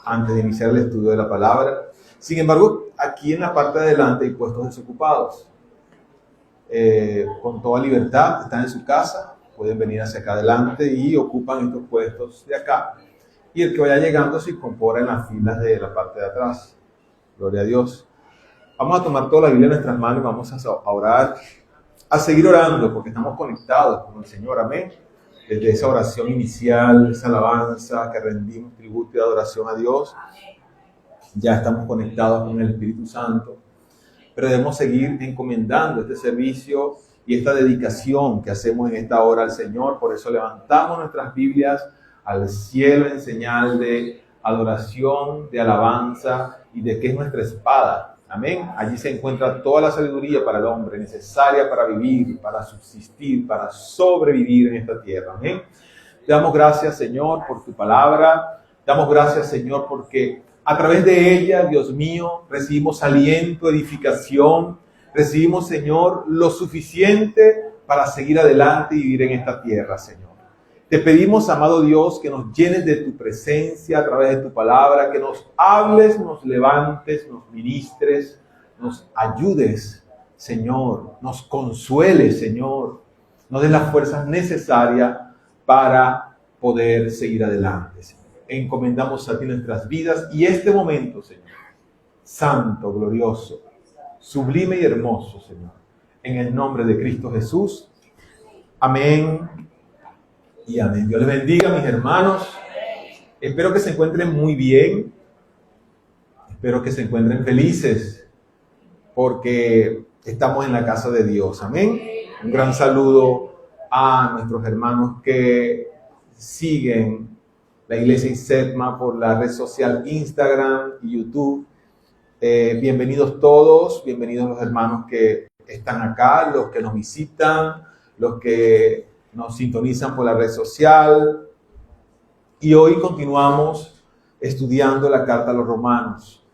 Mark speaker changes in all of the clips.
Speaker 1: antes de iniciar el estudio de la palabra. Sin embargo, aquí en la parte de adelante hay puestos desocupados. Con toda libertad, están en su casa, pueden venir hacia acá adelante y ocupan estos puestos de acá. Y el que vaya llegando se incorpora en las filas de la parte de atrás. Gloria a Dios. Vamos a tomar toda la Biblia en nuestras manos y vamos a orar, a seguir orando, porque estamos conectados con el Señor. Amén. Desde esa oración inicial, esa alabanza que rendimos tributo y adoración a Dios, ya estamos conectados con el Espíritu Santo. Pero debemos seguir encomendando este servicio y esta dedicación que hacemos en esta hora al Señor. Por eso levantamos nuestras Biblias al cielo en señal de adoración, de alabanza y de que es nuestra espada. Amén. Allí se encuentra toda la sabiduría para el hombre, necesaria para vivir, para subsistir, para sobrevivir en esta tierra. Amén. Te damos gracias, Señor, por tu palabra. Damos gracias, Señor, porque a través de ella, Dios mío, recibimos aliento, edificación. Recibimos, Señor, lo suficiente para seguir adelante y vivir en esta tierra, Señor. Te pedimos, amado Dios, que nos llenes de tu presencia a través de tu palabra, que nos hables, nos levantes, nos ministres, nos ayudes, Señor, nos consueles, Señor, nos des las fuerzas necesarias para poder seguir adelante, Señor. Encomendamos a ti nuestras vidas y este momento, Señor, santo, glorioso, sublime y hermoso, Señor, en el nombre de Cristo Jesús. Amén. Y amén. Dios les bendiga, mis hermanos. Espero que se encuentren muy bien. Espero que se encuentren felices porque estamos en la casa de Dios. Amén. Un gran saludo a nuestros hermanos que siguen la Iglesia ISETMA por la red social Instagram y YouTube. Bienvenidos todos, bienvenidos los hermanos que están acá, los que nos visitan, los que nos sintonizan por la red social. Y hoy continuamos estudiando la carta a los Romanos.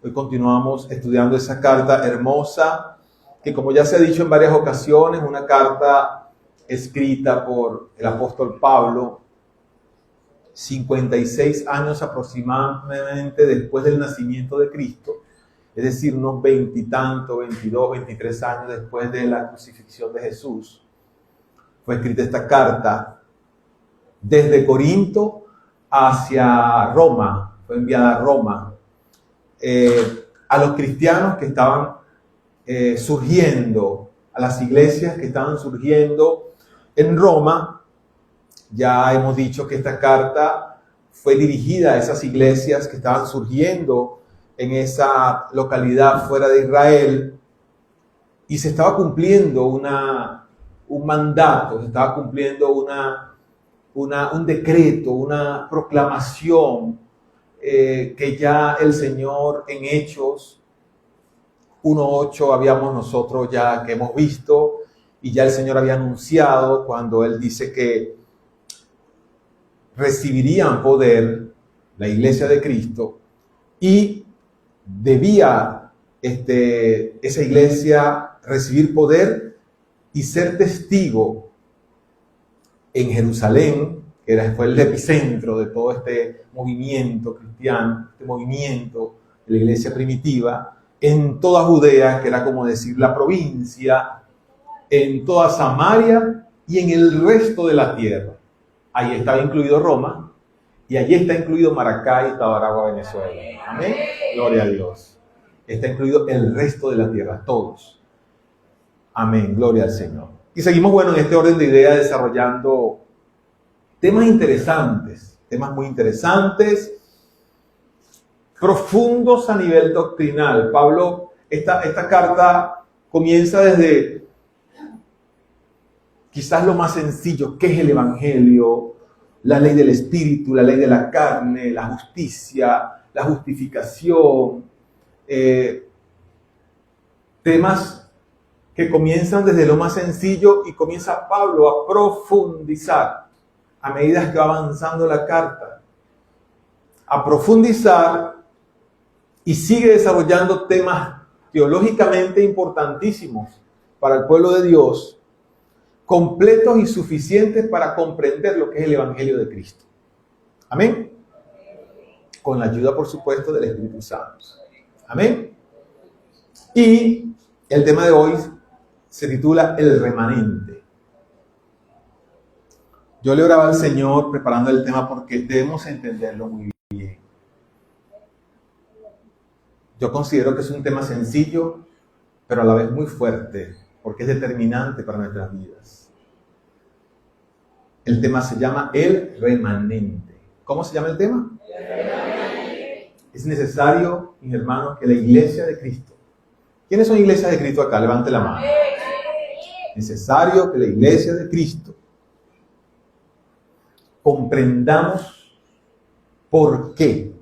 Speaker 1: Hoy continuamos estudiando esa carta hermosa, que como ya se ha dicho en varias ocasiones, una carta escrita por el apóstol Pablo, 56 años aproximadamente después del nacimiento de Cristo, es decir, unos 20 y tanto, 22, 23 años después de la crucifixión de Jesús. Fue escrita esta carta desde Corinto hacia Roma, fue enviada a Roma, a los cristianos que estaban surgiendo, a las iglesias que estaban surgiendo en Roma. Ya hemos dicho que esta carta fue dirigida a esas iglesias que estaban surgiendo en esa localidad fuera de Israel y se estaba cumpliendo un mandato, se estaba cumpliendo un decreto, una proclamación que ya el Señor en Hechos 1:8 habíamos nosotros ya que hemos visto y ya el Señor había anunciado cuando Él dice que recibirían poder la iglesia de Cristo y debía esa iglesia recibir poder y ser testigo en Jerusalén, que fue el epicentro de todo este movimiento cristiano, este movimiento de la iglesia primitiva, en toda Judea, que era como decir la provincia, en toda Samaria y en el resto de la tierra. Ahí estaba incluido Roma y allí está incluido Maracay y Tabaragua, Venezuela. Amén. Gloria a Dios. Está incluido el resto de la tierra, todos. Amén. Gloria al Señor. Y seguimos, bueno, en este orden de ideas desarrollando temas interesantes, temas muy interesantes, profundos a nivel doctrinal. Pablo, esta carta comienza desde quizás lo más sencillo, ¿qué es el Evangelio? La ley del Espíritu, la ley de la carne, la justicia, la justificación. Temas que comienzan desde lo más sencillo y comienza Pablo a profundizar a medida que va avanzando la carta. A profundizar y sigue desarrollando temas teológicamente importantísimos para el pueblo de Dios, completos y suficientes para comprender lo que es el Evangelio de Cristo. Amén. con la ayuda, por supuesto, del Espíritu Santo. Amén. Y el tema de hoy se titula El remanente. Yo le oraba al Señor preparando el tema porque debemos entenderlo muy bien. Yo considero que es un tema sencillo, pero a la vez muy fuerte, porque es determinante para nuestras vidas. El tema se llama El remanente. ¿Cómo se llama el tema? El remanente. Es necesario, mis hermanos, que la iglesia de Cristo. ¿Quiénes son iglesias de Cristo acá? Levante la mano. Necesario que la iglesia de Cristo comprendamos por qué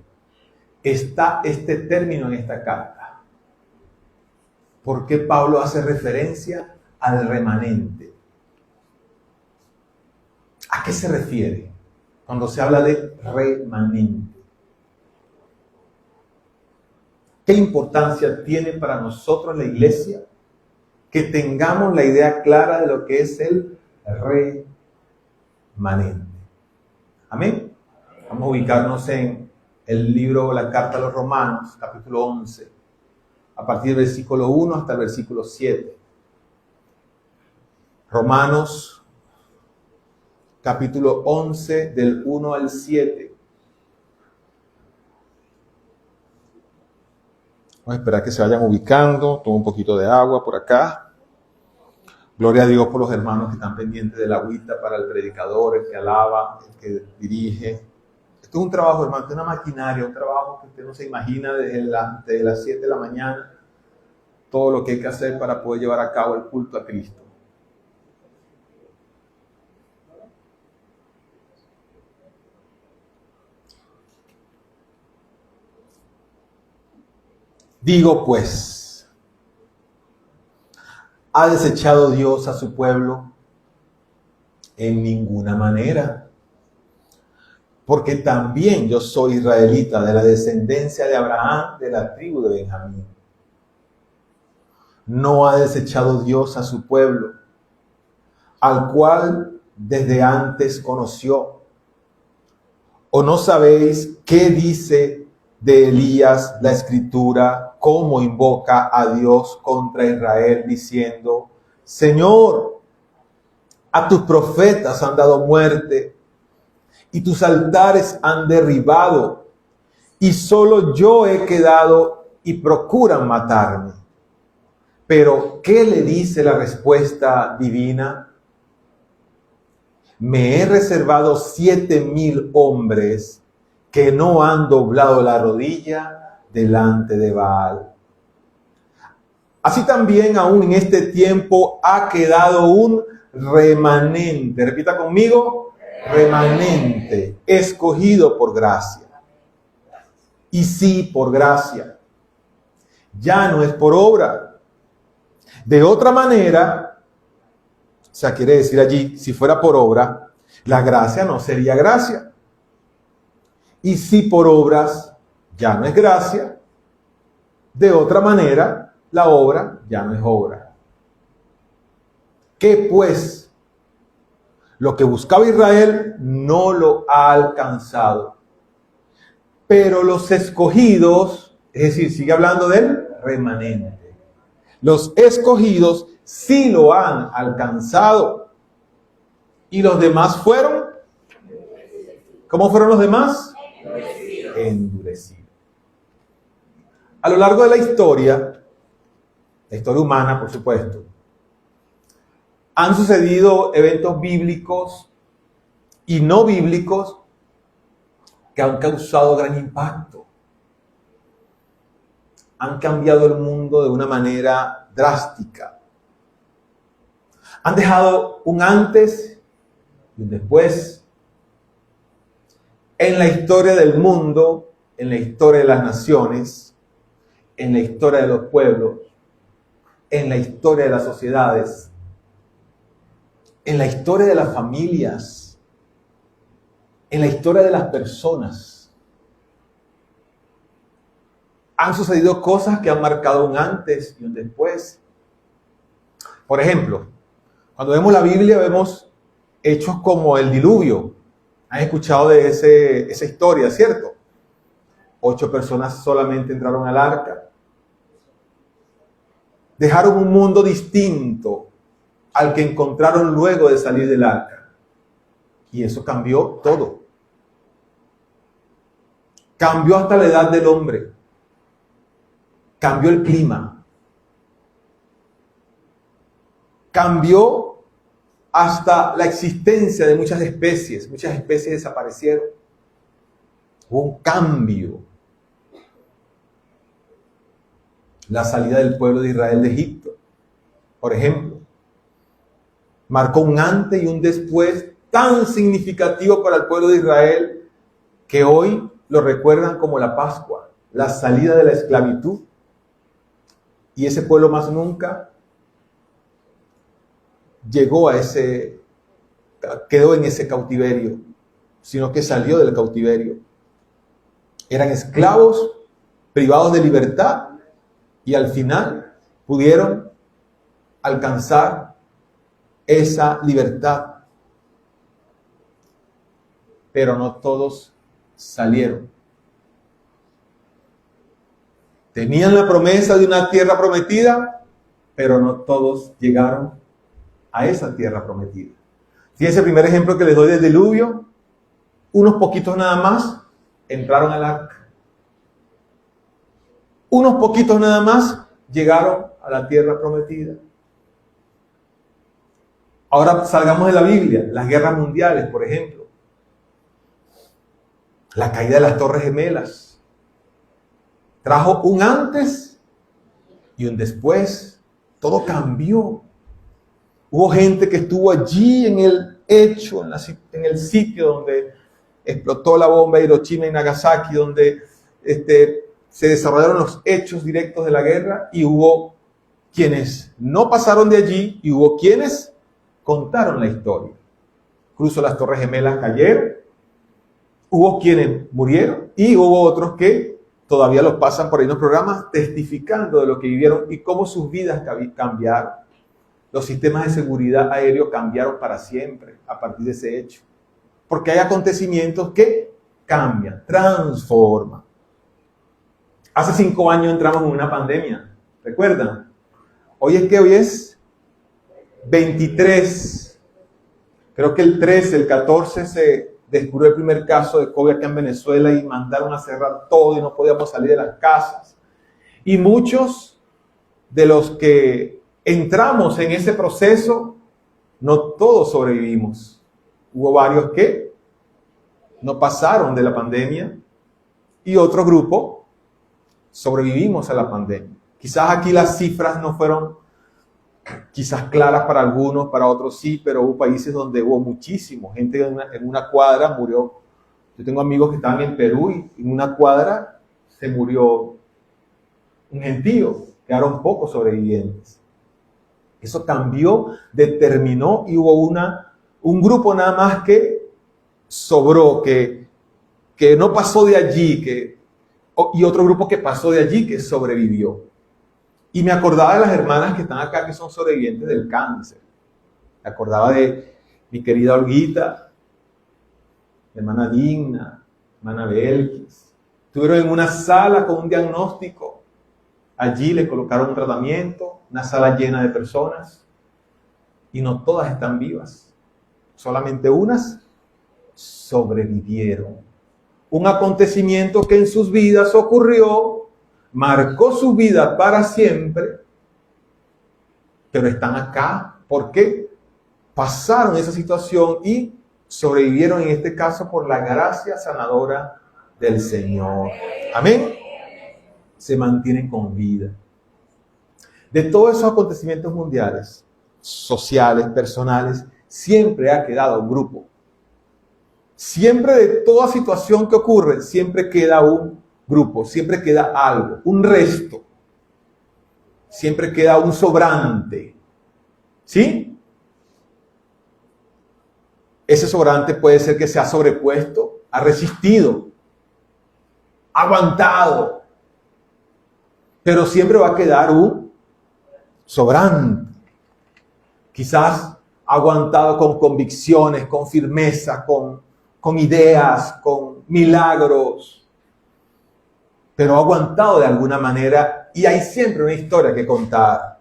Speaker 1: está este término en esta carta. ¿Por qué Pablo hace referencia al remanente? ¿A qué se refiere cuando se habla de remanente? ¿Qué importancia tiene para nosotros la iglesia que tengamos la idea clara de lo que es el remanente? Amén. Vamos a ubicarnos en el libro, la carta a los Romanos, capítulo 11, a partir del versículo 1 hasta el versículo 7. Romanos, capítulo 11, del 1 al 7. Vamos a esperar que se vayan ubicando. Tomo un poquito de agua por acá. Gloria a Dios por los hermanos que están pendientes de la agüita para el predicador, el que alaba, el que dirige. Esto es un trabajo, hermano, es una maquinaria, un trabajo que usted no se imagina desde las 7 de la mañana, todo lo que hay que hacer para poder llevar a cabo el culto a Cristo. Digo pues, ¿ha desechado Dios a su pueblo? En ninguna manera. Porque también yo soy israelita, de la descendencia de Abraham, de la tribu de Benjamín. No ha desechado Dios a su pueblo, al cual desde antes conoció. ¿O no sabéis qué dice de Elías la Escritura, cómo invoca a Dios contra Israel, diciendo: Señor, a tus profetas han dado muerte, y tus altares han derribado, y solo yo he quedado, y procuran matarme? Pero, ¿qué le dice la respuesta divina? Me he reservado 7,000 hombres que no han doblado la rodilla delante de Baal. Así también aún en este tiempo ha quedado un remanente. Repita conmigo: remanente, escogido por gracia. Y sí, por gracia. Ya no es por obra. De otra manera, o sea, quiere decir allí, si fuera por obra, la gracia no sería gracia. Y si por obras ya no es gracia, de otra manera, la obra ya no es obra. ¿Qué pues? Lo que buscaba Israel no lo ha alcanzado. Pero los escogidos, es decir, sigue hablando del remanente. Los escogidos sí lo han alcanzado. ¿Y los demás fueron? ¿Cómo fueron los demás? Endurecidos. A lo largo de la historia humana, por supuesto, han sucedido eventos bíblicos y no bíblicos que han causado gran impacto. Han cambiado el mundo de una manera drástica. Han dejado un antes y un después en la historia del mundo, en la historia de las naciones, en la historia de los pueblos, en la historia de las sociedades, en la historia de las familias, en la historia de las personas. Han sucedido cosas que han marcado un antes y un después. Por ejemplo, cuando vemos la Biblia vemos hechos como el diluvio. Han escuchado de esa historia, ¿cierto? 8 personas solamente entraron al arca. Dejaron un mundo distinto al que encontraron luego de salir del arca. Y eso cambió todo. Cambió hasta la edad del hombre. Cambió el clima. Cambió hasta la existencia de muchas especies. Muchas especies desaparecieron. Hubo un cambio. La salida del pueblo de Israel de Egipto, por ejemplo, marcó un antes y un después tan significativo para el pueblo de Israel que hoy lo recuerdan como la Pascua, la salida de la esclavitud. Y ese pueblo más nunca quedó en ese cautiverio, sino que salió del cautiverio. Eran esclavos, privados de libertad, y al final pudieron alcanzar esa libertad. Pero no todos salieron. Tenían la promesa de una tierra prometida, pero no todos llegaron a esa tierra prometida. Fíjense el primer ejemplo que les doy del diluvio. Unos poquitos nada más entraron al arca. Unos poquitos nada más llegaron a la tierra prometida. Ahora salgamos de la Biblia. Las guerras mundiales, por ejemplo. La caída de las Torres Gemelas. Trajo un antes y un después. Todo cambió. Hubo gente que estuvo allí en el hecho, en el sitio donde explotó la bomba de Hiroshima y Nagasaki, donde se desarrollaron los hechos directos de la guerra, y hubo quienes no pasaron de allí y hubo quienes contaron la historia. Incluso las Torres Gemelas cayeron, hubo quienes murieron y hubo otros que todavía los pasan por ahí en los programas testificando de lo que vivieron y cómo sus vidas cambiaron. Los sistemas de seguridad aéreo cambiaron para siempre a partir de ese hecho. Porque hay acontecimientos que cambian, transforman. Hace 5 años entramos en una pandemia, ¿recuerdan? Hoy es 23, creo que el 13, el 14 se descubrió el primer caso de COVID acá en Venezuela y mandaron a cerrar todo y no podíamos salir de las casas. Y muchos de los que entramos en ese proceso, no todos sobrevivimos. Hubo varios que no pasaron de la pandemia y otro grupo sobrevivimos a la pandemia. Quizás aquí las cifras no fueron quizás claras para algunos, para otros sí, pero hubo países donde hubo muchísimo. Gente en una cuadra murió. Yo tengo amigos que estaban en Perú y en una cuadra se murió un gentío. Quedaron pocos sobrevivientes. Eso cambió, determinó y hubo un grupo nada más que sobró, que no pasó de allí, y otro grupo que pasó de allí, que sobrevivió. Y me acordaba de las hermanas que están acá, que son sobrevivientes del cáncer. Me acordaba de mi querida Olguita, mi hermana Digna, hermana Belkis. Estuvieron en una sala con un diagnóstico. Allí le colocaron un tratamiento, una sala llena de personas. Y no todas están vivas. Solamente unas sobrevivieron. Un acontecimiento que en sus vidas ocurrió, marcó su vida para siempre, pero están acá porque pasaron esa situación y sobrevivieron, en este caso, por la gracia sanadora del Señor. Amén. Se mantienen con vida. De todos esos acontecimientos mundiales, sociales, personales, siempre ha quedado un grupo. Siempre de toda situación que ocurre, siempre queda un grupo, siempre queda algo, un resto. Siempre queda un sobrante. ¿Sí? Ese sobrante puede ser que se ha sobrepuesto, ha resistido, ha aguantado. Pero siempre va a quedar un sobrante. Quizás ha aguantado con convicciones, con firmeza, con ideas, con milagros. pero ha aguantado de alguna manera y hay siempre una historia que contar.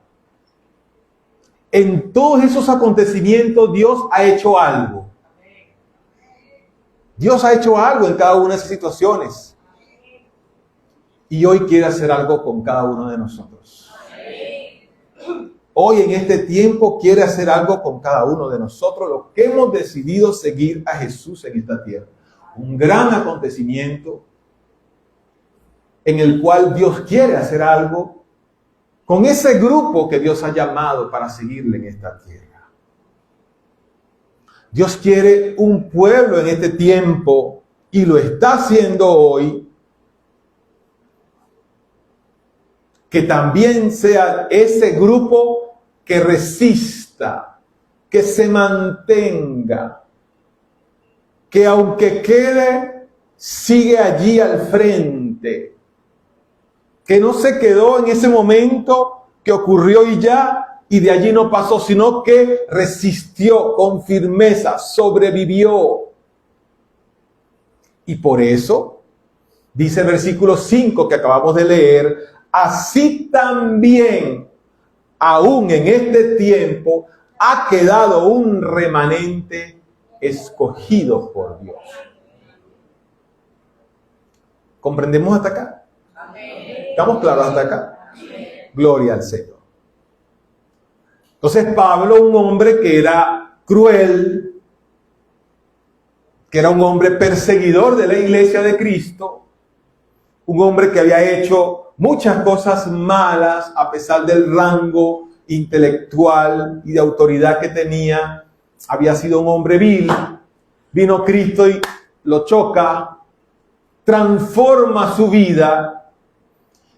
Speaker 1: En todos esos acontecimientos Dios ha hecho algo. Dios ha hecho algo en cada una de esas situaciones. Y hoy quiere hacer algo con cada uno de nosotros. Hoy en este tiempo quiere hacer algo con cada uno de nosotros, los que hemos decidido seguir a Jesús en esta tierra. Un gran acontecimiento en el cual Dios quiere hacer algo con ese grupo que Dios ha llamado para seguirle en esta tierra. Dios quiere un pueblo en este tiempo y lo está haciendo hoy, que también sea ese grupo que resista, que se mantenga, que aunque quede, sigue allí al frente, que no se quedó en ese momento que ocurrió y ya, y de allí no pasó, sino que resistió con firmeza, sobrevivió. Y por eso, dice el versículo 5 que acabamos de leer, así también, aún en este tiempo, ha quedado un remanente escogido por Dios. ¿Comprendemos hasta acá? ¿Estamos claros hasta acá? Gloria al Señor. Entonces Pablo, un hombre que era cruel, que era un hombre perseguidor de la iglesia de Cristo, un hombre que había hecho muchas cosas malas a pesar del rango intelectual y de autoridad que tenía, había sido un hombre vil. Vino Cristo y lo choca, transforma su vida,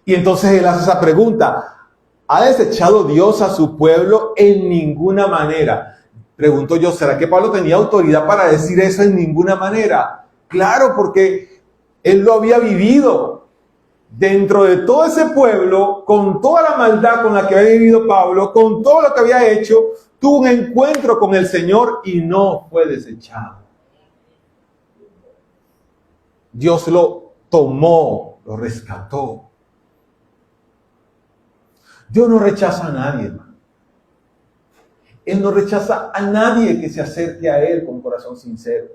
Speaker 1: y entonces él hace esa pregunta: ¿ha desechado Dios a su pueblo? En ninguna manera. Pregunto yo, ¿será que Pablo tenía autoridad para decir eso? En ninguna manera. Claro, porque él lo había vivido. Dentro de todo ese pueblo, con toda la maldad con la que había vivido Pablo, con todo lo que había hecho, tuvo un encuentro con el Señor y no fue desechado. Dios lo tomó, lo rescató. Dios no rechaza a nadie, hermano. Él no rechaza a nadie que se acerque a Él con corazón sincero.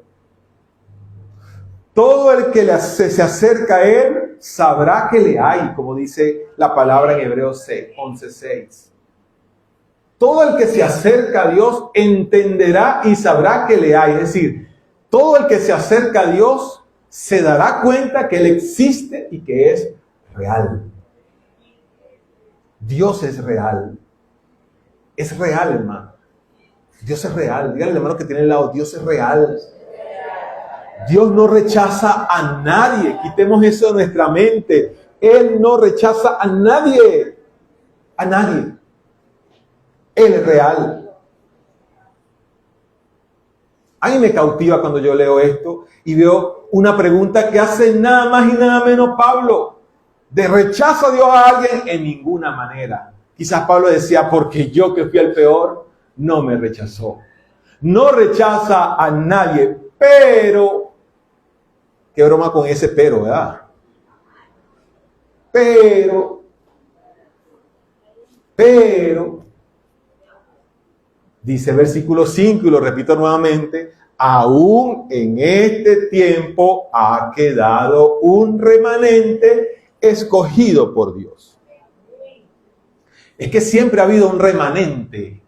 Speaker 1: Todo el que se acerca a Él sabrá que le hay, como dice la palabra en Hebreos 11:6. Todo el que se acerca a Dios entenderá y sabrá que le hay. Es decir, todo el que se acerca a Dios se dará cuenta que Él existe y que es real. Dios es real. Es real, hermano. Dios es real. Díganle al hermano que tiene al lado: Dios es real. Dios no rechaza a nadie. Quitemos eso de nuestra mente. Él no rechaza a nadie. A nadie. Él es real. A mí me cautiva cuando yo leo esto y veo una pregunta que hace nada más y nada menos Pablo. ¿De rechazo a Dios a alguien? En ninguna manera. Quizás Pablo decía: porque yo, que fui el peor, no me rechazó. No rechaza a nadie, pero... Qué broma con ese pero, ¿verdad? Pero, dice el versículo 5, y lo repito nuevamente: aún en este tiempo ha quedado un remanente escogido por Dios. Es que siempre ha habido un remanente.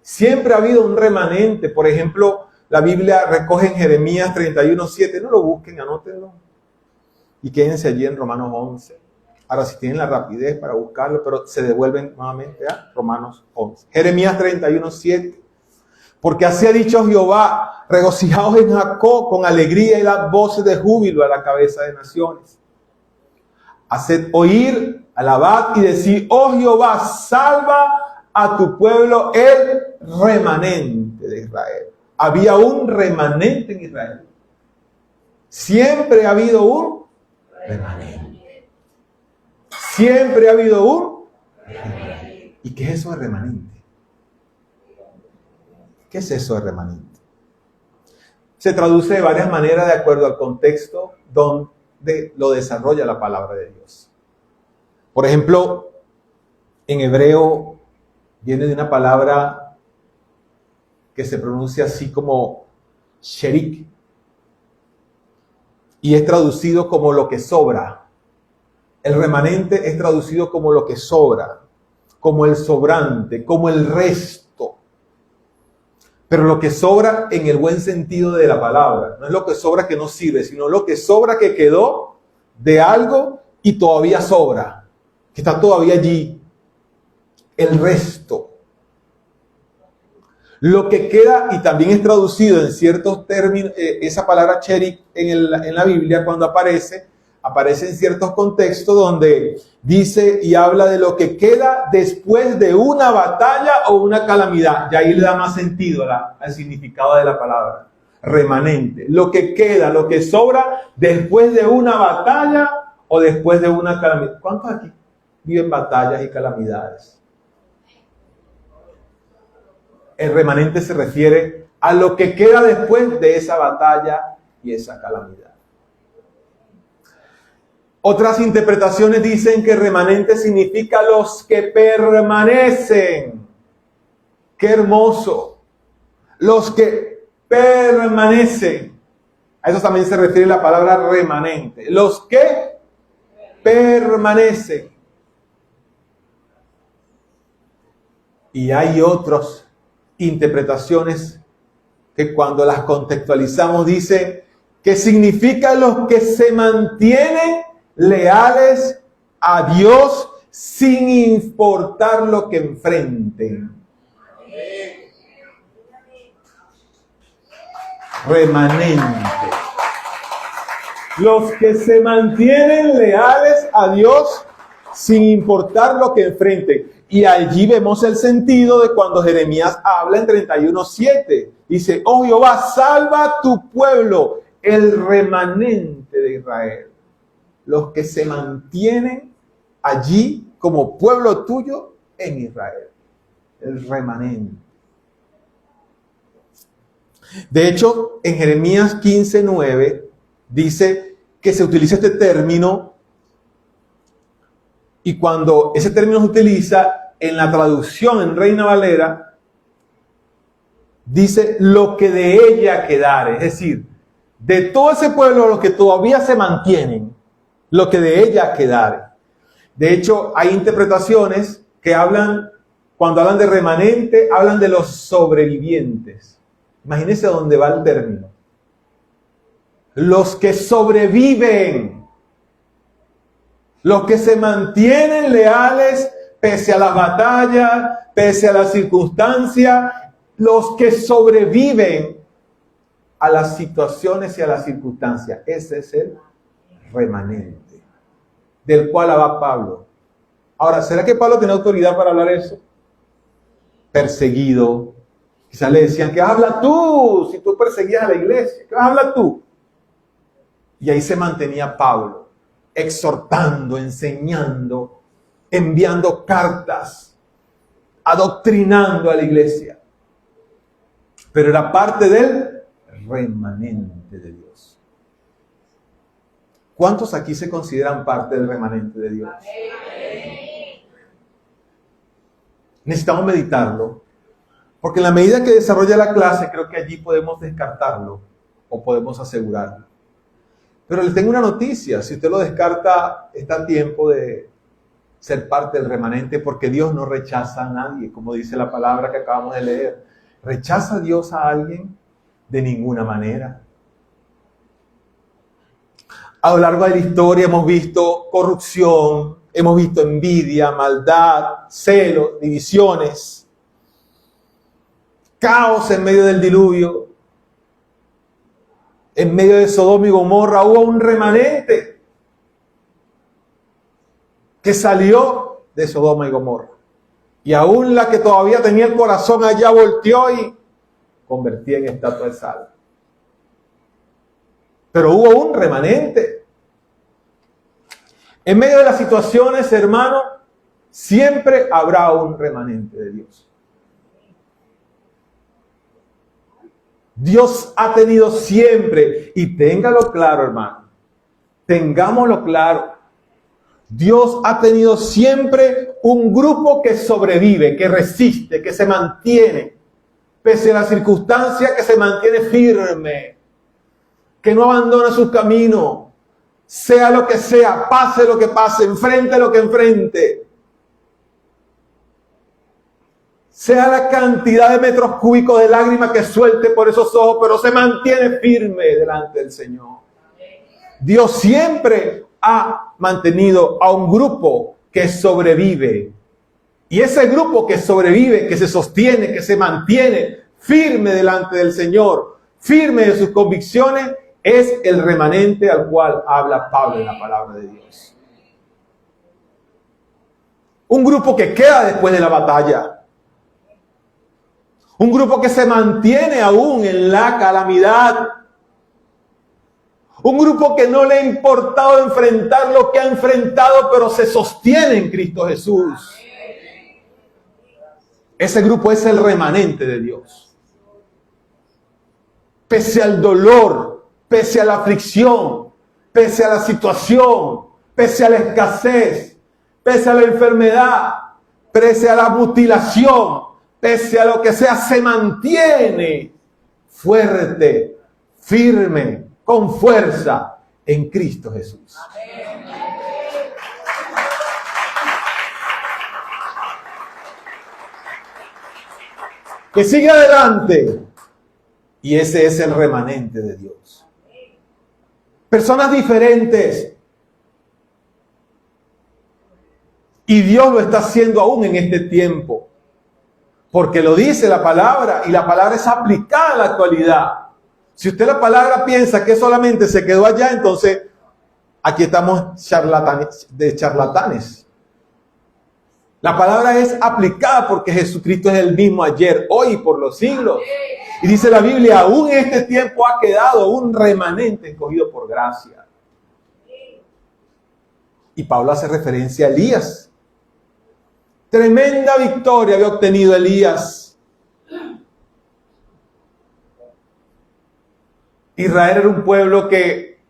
Speaker 1: Siempre ha habido un remanente. Por ejemplo, la Biblia recoge en Jeremías 31:7. No lo busquen, anótenlo. Y quédense allí en Romanos 11. Ahora, si tienen la rapidez para buscarlo, pero se devuelven nuevamente a Romanos 11. Jeremías 31:7. Porque así ha dicho Jehová: regocijaos en Jacob con alegría y dad voces de júbilo a la cabeza de naciones. Haced oír, alabad y decid: oh Jehová, salva a tu pueblo, el remanente de Israel. Había un remanente en Israel. Siempre ha habido un remanente. Siempre ha habido un remanente. ¿Y qué es eso de remanente? ¿Qué es eso de remanente? Se traduce de varias maneras de acuerdo al contexto lo desarrolla la palabra de Dios. Por ejemplo, en hebreo viene de una palabra que se pronuncia así como sherik, y es traducido como lo que sobra. El remanente es traducido como lo que sobra, como el sobrante, como el resto. Pero lo que sobra en el buen sentido de la palabra, no es lo que sobra que no sirve, sino lo que sobra que quedó de algo y todavía sobra, que está todavía allí. El resto. Lo que queda, y también es traducido en ciertos términos, esa palabra cherik en la Biblia cuando aparece en ciertos contextos donde dice y habla de lo que queda después de una batalla o una calamidad. Y ahí le da más sentido al significado de la palabra. Remanente. Lo que queda, lo que sobra después de una batalla o después de una calamidad. ¿Cuántos aquí viven batallas y calamidades? El remanente se refiere a lo que queda después de esa batalla y esa calamidad. Otras interpretaciones dicen que remanente significa los que permanecen. ¡Qué hermoso! Los que permanecen. A eso también se refiere la palabra remanente. Los que permanecen. Y hay otras interpretaciones que cuando las contextualizamos dicen que significa los que se mantienen leales a Dios sin importar lo que enfrenten. Remanente. Los que se mantienen leales a Dios sin importar lo que enfrenten. Y allí vemos el sentido de cuando Jeremías habla en 31:7. Dice, oh Jehová, salva a tu pueblo, el remanente de Israel. Los que se mantienen allí como pueblo tuyo en Israel. El remanente. De hecho, en Jeremías 15:9 dice que se utiliza este término, y cuando ese término se utiliza en la traducción en Reina Valera, dice lo que de ella quedare, es decir, de todo ese pueblo, los que todavía se mantienen, lo que de ella quedare. De hecho, hay interpretaciones que hablan, cuando hablan de remanente, hablan de los sobrevivientes. Imagínense dónde va el término. Los que sobreviven, los que se mantienen leales pese a las batallas, pese a las circunstancias, los que sobreviven a las situaciones y a las circunstancias. Ese es el remanente, del cual habla Pablo. Ahora, ¿será que Pablo tiene autoridad para hablar eso? Perseguido. Quizás le decían, ¿qué habla tú? Si tú perseguías a la iglesia, ¿qué habla tú? Y ahí se mantenía Pablo, exhortando, enseñando, enviando cartas, adoctrinando a la iglesia. Pero era parte del remanente de Dios. ¿Cuántos aquí se consideran parte del remanente de Dios? Necesitamos meditarlo, porque en la medida que desarrolla la clase, creo que allí podemos descartarlo o podemos asegurarlo. Pero les tengo una noticia: si usted lo descarta, está a tiempo de ser parte del remanente, porque Dios no rechaza a nadie, como dice la palabra que acabamos de leer. ¿Rechaza Dios a alguien? De ninguna manera. A lo largo de la historia hemos visto corrupción, hemos visto envidia, maldad, celos, divisiones, caos en medio del diluvio. En medio de Sodoma y Gomorra hubo un remanente que salió de Sodoma y Gomorra. Y aún la que todavía tenía el corazón allá volteó y convertía en estatua de sal. Pero hubo un remanente. En medio de las situaciones, hermano, siempre habrá un remanente de Dios. Dios ha tenido siempre, y téngalo claro, hermano, tengámoslo claro. Dios ha tenido siempre un grupo que sobrevive, que resiste, que se mantiene, pese a las circunstancias, que se mantiene firme, que no abandona sus caminos, sea lo que sea, pase lo que pase, enfrente lo que enfrente. Sea la cantidad de metros cúbicos de lágrimas que suelte por esos ojos, pero se mantiene firme delante del Señor. Dios siempre ha mantenido a un grupo que sobrevive. Y ese grupo que sobrevive, que se sostiene, que se mantiene firme delante del Señor, firme de sus convicciones, es el remanente al cual habla Pablo en la palabra de Dios. Un grupo que queda después de la batalla. Un grupo que se mantiene aún en la calamidad. Un grupo que no le ha importado enfrentar lo que ha enfrentado, pero se sostiene en Cristo Jesús. Ese grupo es el remanente de Dios. Pese al dolor, pese a la aflicción, pese a la situación, pese a la escasez, pese a la enfermedad, pese a la mutilación, pese a lo que sea, se mantiene fuerte, firme, con fuerza en Cristo Jesús. Que siga adelante. Y ese es el remanente de Dios. Personas diferentes. Y Dios lo está haciendo aún en este tiempo. Porque lo dice la palabra y la palabra es aplicada a la actualidad. Si usted la palabra piensa que solamente se quedó allá, entonces aquí estamos charlatanes. La palabra es aplicada porque Jesucristo es el mismo ayer, hoy y por los siglos. Y dice la Biblia, aún en este tiempo ha quedado un remanente escogido por gracia. Y Pablo hace referencia a Elías. Tremenda victoria había obtenido Elías. Israel era un pueblo que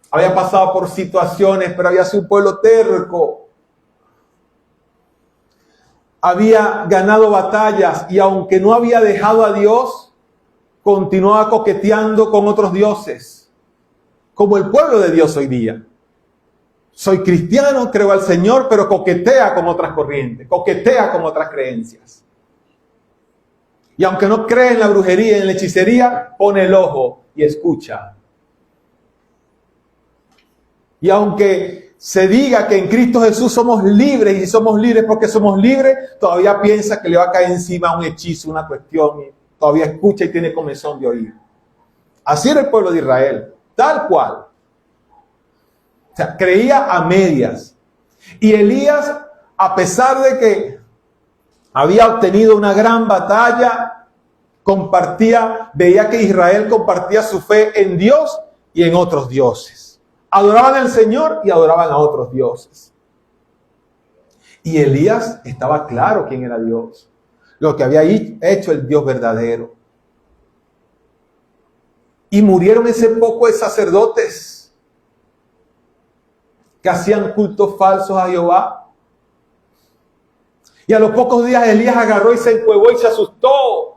Speaker 1: había pasado por situaciones, pero había sido un pueblo terco. Había ganado batallas y aunque no había dejado a Dios, continuaba coqueteando con otros dioses, como el pueblo de Dios hoy día. Soy cristiano, creo al Señor, pero coquetea con otras corrientes, coquetea con otras creencias. Y aunque no cree en la brujería y en la hechicería, pone el ojo y escucha. Y aunque se diga que en Cristo Jesús somos libres y somos libres porque somos libres, todavía piensa que le va a caer encima un hechizo, una cuestión, y todavía escucha y tiene comezón de oír. Así era el pueblo de Israel, tal cual. O sea, creía a medias. Y Elías, a pesar de que había obtenido una gran batalla, veía que Israel compartía su fe en Dios y en otros dioses. Adoraban al Señor y adoraban a otros dioses. Y Elías estaba claro quién era Dios, lo que había hecho el Dios verdadero. Y murieron ese poco de sacerdotes que hacían cultos falsos a Jehová. Y a los pocos días Elías agarró y se encuevó y se asustó,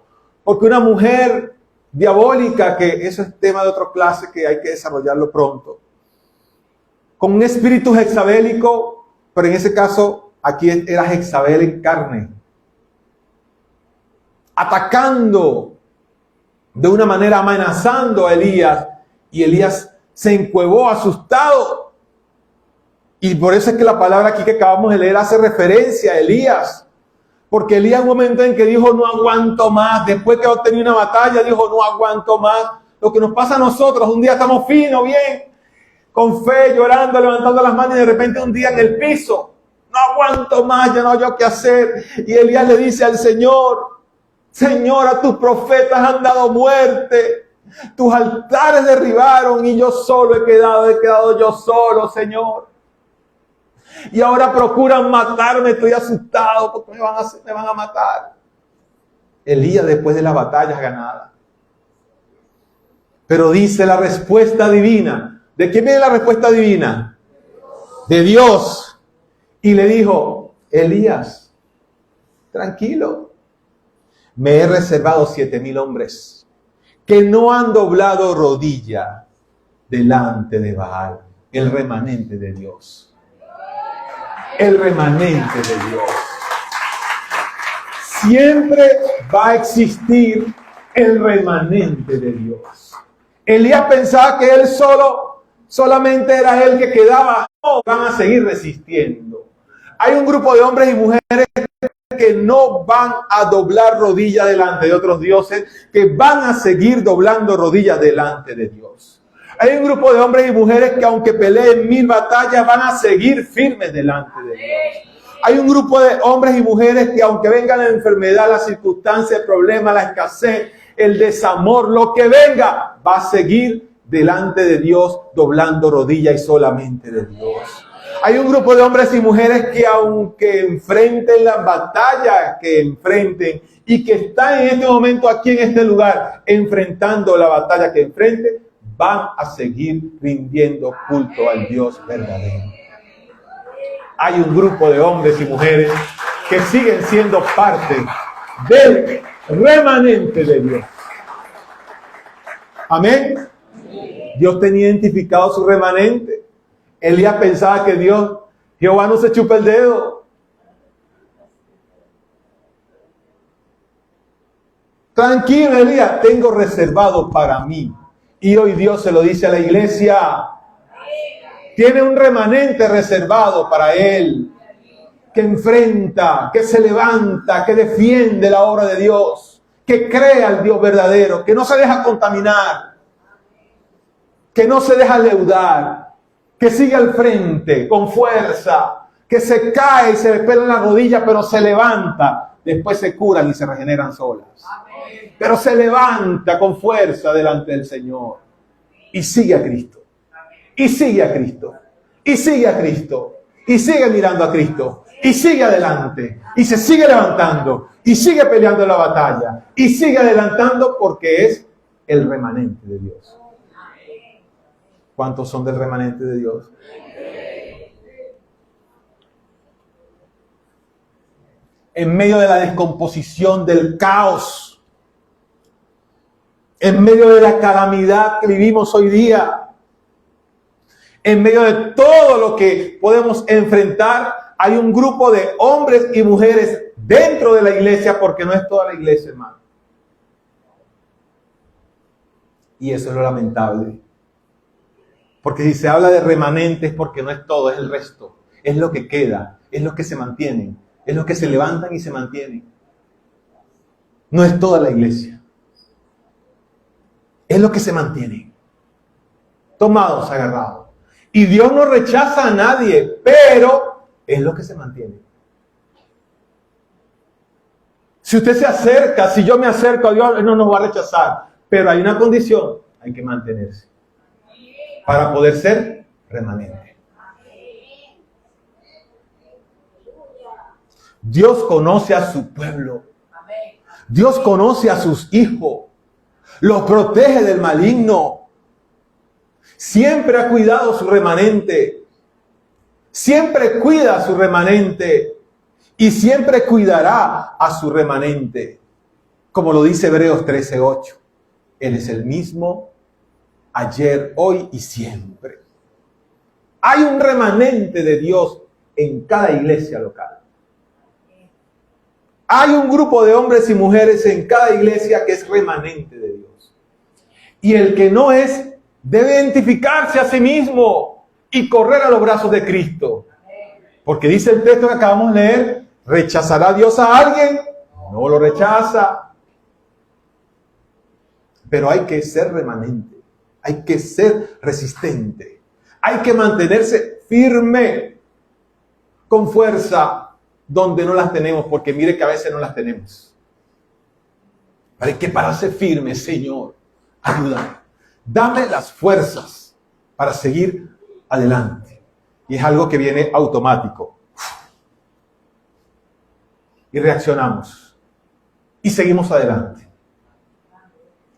Speaker 1: porque una mujer diabólica, que eso es tema de otra clase que hay que desarrollarlo pronto, con un espíritu jezabélico, pero en ese caso aquí era Jezabel en carne, atacando de una manera, amenazando a Elías, y Elías se encuevó asustado. Y por eso es que la palabra aquí que acabamos de leer hace referencia a Elías, porque Elías en un momento en que dijo no aguanto más, después que obtenía una batalla dijo no aguanto más. Lo que nos pasa a nosotros, un día estamos finos, bien, con fe, llorando, levantando las manos, y de repente un día en el piso, no aguanto más, ya no hay qué hacer. Y Elías le dice al Señor, Señor, a tus profetas han dado muerte, tus altares derribaron y yo solo he quedado yo solo, Señor. Y ahora procuran matarme, estoy asustado porque me van a matar. Elías después de las batallas ganadas. Pero dice la respuesta divina, ¿De quién viene la respuesta divina? De Dios. Y le dijo, Elías, tranquilo, me he reservado 7,000 hombres que no han doblado rodilla delante de Baal, el remanente de Dios. El remanente de Dios. Siempre va a existir el remanente de Dios. Elías pensaba que él solamente era él que quedaba. No, van a seguir resistiendo. Hay un grupo de hombres y mujeres que no van a doblar rodillas delante de otros dioses, que van a seguir doblando rodillas delante de Dios. Hay un grupo de hombres y mujeres que aunque peleen 1000 batallas, van a seguir firmes delante de Dios. Hay un grupo de hombres y mujeres que aunque venga la enfermedad, la circunstancia, el problema, la escasez, el desamor, lo que venga, va a seguir delante de Dios, doblando rodillas y solamente de Dios. Hay un grupo de hombres y mujeres que aunque enfrenten las batallas que enfrenten y que están en este momento aquí en este lugar enfrentando la batalla que enfrenten, van a seguir rindiendo culto al Dios verdadero. Hay un grupo de hombres y mujeres que siguen siendo parte del remanente de Dios. Amén. Dios tenía identificado su remanente. Elías pensaba que Jehová no se chupa el dedo. Tranquilo, Elías, tengo reservado para mí. Y hoy Dios se lo dice a la iglesia. Tiene un remanente reservado para él, que enfrenta, que se levanta, que defiende la obra de Dios, que cree al Dios verdadero, que no se deja contaminar, que no se deja leudar, que sigue al frente con fuerza, que se cae y se le pelan las rodillas, pero se levanta, después se curan y se regeneran solas. Pero se levanta con fuerza delante del Señor y sigue a Cristo. Y sigue a Cristo, y sigue a Cristo, y sigue mirando a Cristo, y sigue adelante, y se sigue levantando, y sigue peleando la batalla, y sigue adelantando porque es el remanente de Dios. ¿Cuántos son del remanente de Dios? En medio de la descomposición, del caos, en medio de la calamidad que vivimos hoy día, en medio de todo lo que podemos enfrentar, hay un grupo de hombres y mujeres dentro de la iglesia, porque no es toda la iglesia, hermano. Y eso es lo lamentable. Porque si se habla de remanentes, porque no es todo, es el resto. Es lo que queda, es lo que se mantienen, es lo que se levantan y se mantienen. No es toda la iglesia. Es lo que se mantiene. Tomados, agarrados. Y Dios no rechaza a nadie, pero es lo que se mantiene. Si usted se acerca, si yo me acerco a Dios, Él no nos va a rechazar. Pero hay una condición, hay que mantenerse. Para poder ser remanente. Dios conoce a su pueblo. Dios conoce a sus hijos. Los protege del maligno. Siempre ha cuidado su remanente. Siempre cuida a su remanente. Y siempre cuidará a su remanente. Como lo dice Hebreos 13:8. Él es el mismo ayer, hoy y siempre. Hay un remanente de Dios en cada iglesia local. Hay un grupo de hombres y mujeres en cada iglesia que es remanente de Dios. Y el que no es, debe identificarse a sí mismo y correr a los brazos de Cristo. Porque dice el texto que acabamos de leer, ¿rechazará Dios a alguien? No lo rechaza. Pero hay que ser remanente, hay que ser resistente, hay que mantenerse firme, con fuerza, donde no las tenemos, porque mire que a veces no las tenemos. Hay que pararse firme, Señor, ayúdame. Dame las fuerzas para seguir adelante. Y es algo que viene automático. Y reaccionamos. Y seguimos adelante.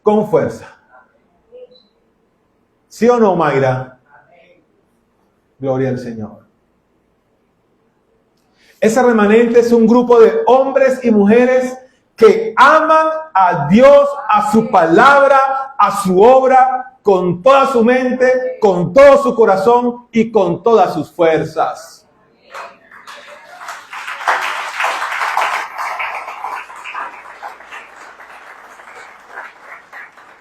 Speaker 1: Con fuerza. ¿Sí o no, Mayra? Gloria al Señor. Ese remanente es un grupo de hombres y mujeres que aman a Dios, a su palabra, a su obra, con toda su mente, con todo su corazón y con todas sus fuerzas.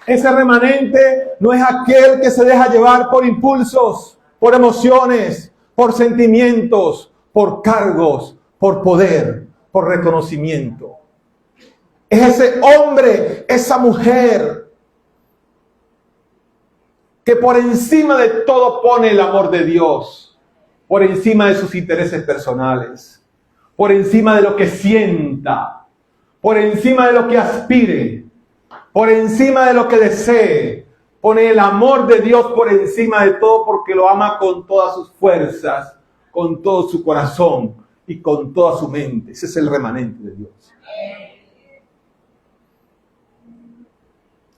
Speaker 1: Ese remanente no es aquel que se deja llevar por impulsos, por emociones, por sentimientos, por cargos, por poder, por reconocimiento. Es ese hombre, esa mujer que por encima de todo pone el amor de Dios, por encima de sus intereses personales, por encima de lo que sienta, por encima de lo que aspire, por encima de lo que desee. Pone el amor de Dios por encima de todo porque lo ama con todas sus fuerzas, con todo su corazón y con toda su mente. Ese es el remanente de Dios.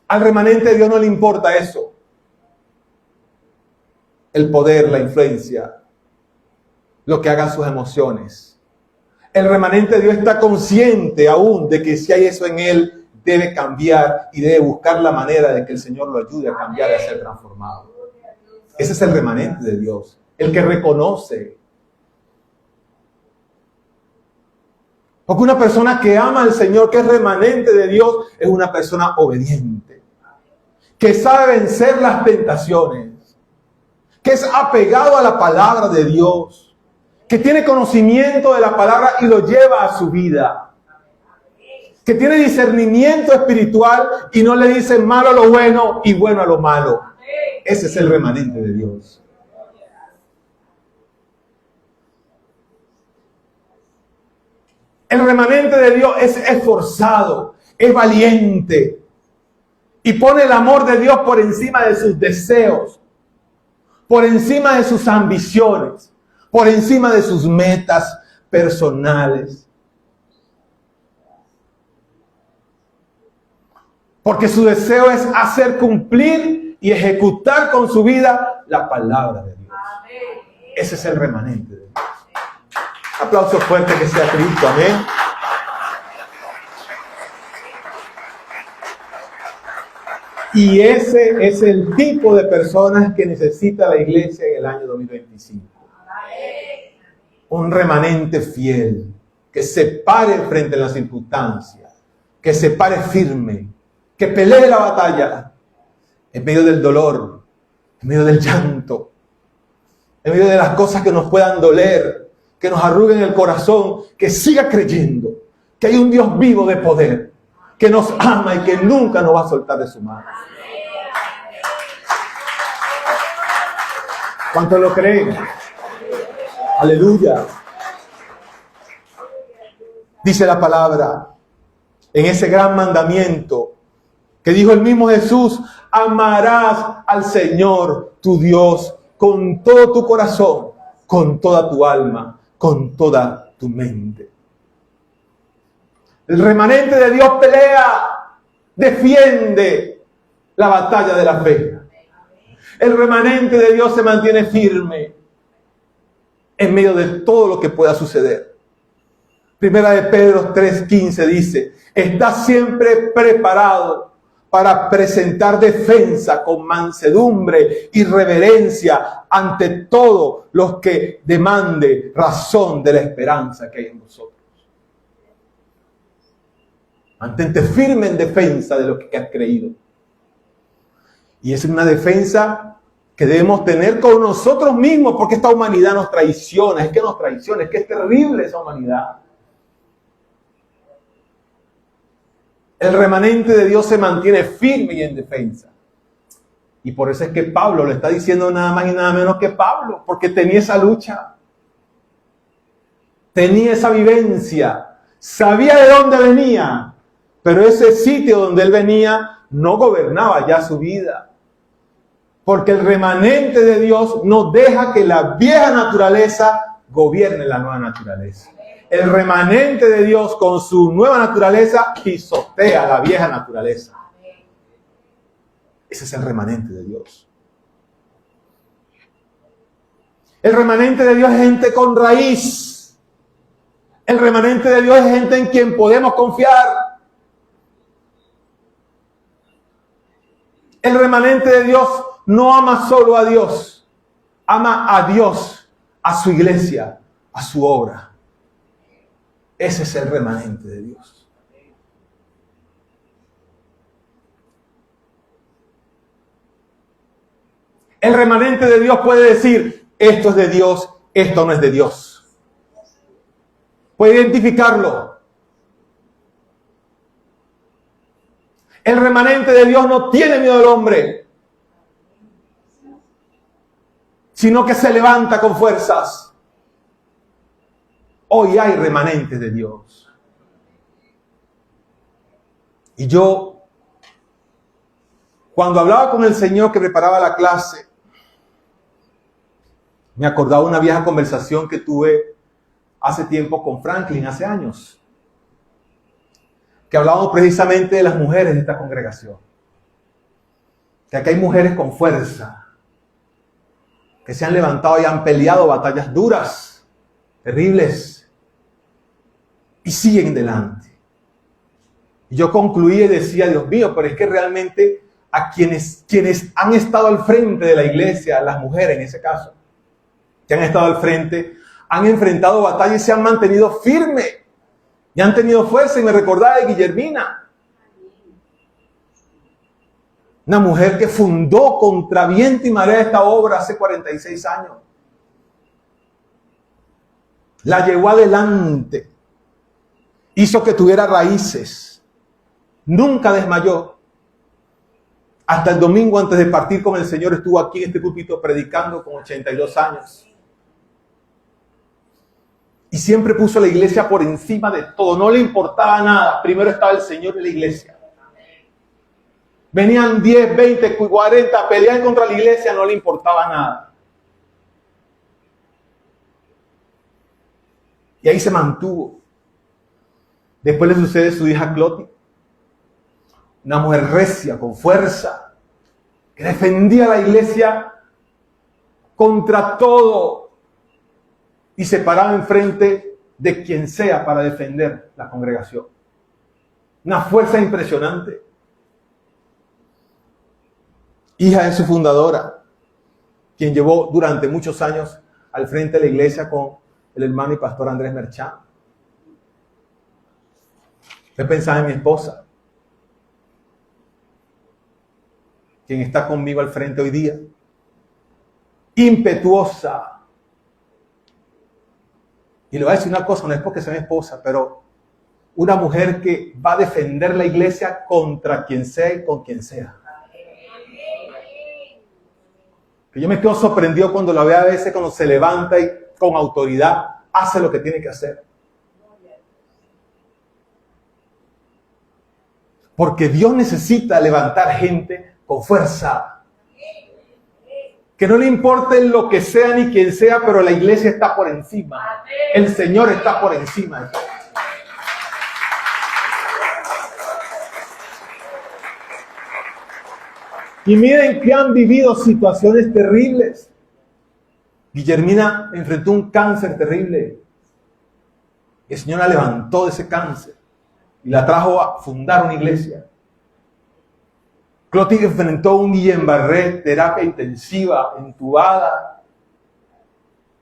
Speaker 1: Al remanente de Dios no le importa eso. El poder, la influencia, lo que hagan sus emociones. El remanente de Dios está consciente aún de que si hay eso en él, debe cambiar y debe buscar la manera de que el Señor lo ayude a cambiar y a ser transformado. Ese es el remanente de Dios, el que reconoce. Porque una persona que ama al Señor, que es remanente de Dios, es una persona obediente, que sabe vencer las tentaciones, que es apegado a la palabra de Dios, que tiene conocimiento de la palabra y lo lleva a su vida, que tiene discernimiento espiritual y no le dice malo a lo bueno y bueno a lo malo. Ese es el remanente de Dios. El remanente de Dios es esforzado, es valiente y pone el amor de Dios por encima de sus deseos, por encima de sus ambiciones, por encima de sus metas personales. Porque su deseo es hacer cumplir y ejecutar con su vida la palabra de Dios. Ese es el remanente de Dios. Un aplauso fuerte que sea Cristo, amén. Y ese es el tipo de personas que necesita la iglesia en el año 2025. Un remanente fiel, que se pare frente a las circunstancias, que se pare firme, que pelee la batalla en medio del dolor, en medio del llanto, en medio de las cosas que nos puedan doler, que nos arruguen el corazón, que siga creyendo que hay un Dios vivo de poder, que nos ama y que nunca nos va a soltar de su mano. ¿Cuántos lo creen? Aleluya. Dice la palabra en ese gran mandamiento que dijo el mismo Jesús: amarás al Señor tu Dios con todo tu corazón, con toda tu alma, con toda tu mente. El remanente de Dios pelea, defiende la batalla de la fe. El remanente de Dios se mantiene firme en medio de todo lo que pueda suceder. Primera de Pedro 3:15 dice: está siempre preparado para presentar defensa con mansedumbre y reverencia ante todos los que demande razón de la esperanza que hay en nosotros. Mantente firme en defensa de lo que has creído. Y es una defensa que debemos tener con nosotros mismos, porque esta humanidad nos traiciona, es que es terrible esa humanidad. El remanente de Dios se mantiene firme y en defensa. Y por eso es que Pablo lo está diciendo nada más y nada menos que Pablo, porque tenía esa lucha, tenía esa vivencia, sabía de dónde venía, pero ese sitio donde él venía no gobernaba ya su vida. Porque el remanente de Dios no deja que la vieja naturaleza gobierne la nueva naturaleza. El remanente de Dios con su nueva naturaleza pisotea la vieja naturaleza. Ese es el remanente de Dios. El remanente de Dios es gente con raíz. El remanente de Dios es gente en quien podemos confiar. El remanente de Dios no ama solo a Dios, ama a Dios, a su iglesia, a su obra. Ese es el remanente de Dios. El remanente de Dios puede decir, esto es de Dios, esto no es de Dios. Puede identificarlo. El remanente de Dios no tiene miedo al hombre, sino que se levanta con fuerzas. Hoy hay remanentes de Dios. Y yo, cuando hablaba con el Señor que preparaba la clase, me acordaba una vieja conversación que tuve hace tiempo con Franklin, hace años, que hablábamos precisamente de las mujeres de esta congregación. Que aquí hay mujeres con fuerza, que se han levantado y han peleado batallas duras, terribles, y siguen delante. Y yo concluí y decía, Dios mío, pero es que realmente a quienes han estado al frente de la iglesia, las mujeres en ese caso, que han estado al frente, han enfrentado batallas y se han mantenido firmes. Y han tenido fuerza. Y me recordaba de Guillermina. Una mujer que fundó contra viento y marea esta obra hace 46 años. La llevó adelante. Hizo que tuviera raíces. Nunca desmayó. Hasta el domingo antes de partir con el Señor estuvo aquí en este púlpito predicando con 82 años. Y siempre puso a la iglesia por encima de todo. No le importaba nada. Primero estaba el Señor y la iglesia. Venían 10, 20, 40 a pelear contra la iglesia. No le importaba nada. Y ahí se mantuvo. Después le sucede su hija Cloti. Una mujer recia, con fuerza. Que defendía a la iglesia contra todo. Y se paraba enfrente de quien sea para defender la congregación. Una fuerza impresionante. Hija de su fundadora, quien llevó durante muchos años al frente de la iglesia con el hermano y pastor Andrés Merchán. Yo pensaba en mi esposa, quien está conmigo al frente hoy día. Impetuosa. Y le voy a decir una cosa, no es porque sea mi esposa, pero una mujer que va a defender la iglesia contra quien sea y con quien sea. Que yo me quedo sorprendido cuando la veo a veces cuando se levanta y con autoridad hace lo que tiene que hacer. Porque Dios necesita levantar gente con fuerza. Que no le importe lo que sea ni quien sea, pero la iglesia está por encima. El Señor está por encima de todo. Y miren que han vivido situaciones terribles. Guillermina enfrentó un cáncer terrible. Y el Señor la levantó de ese cáncer y la trajo a fundar una iglesia. Cloti enfrentó un Guillain-Barré, terapia intensiva, entubada,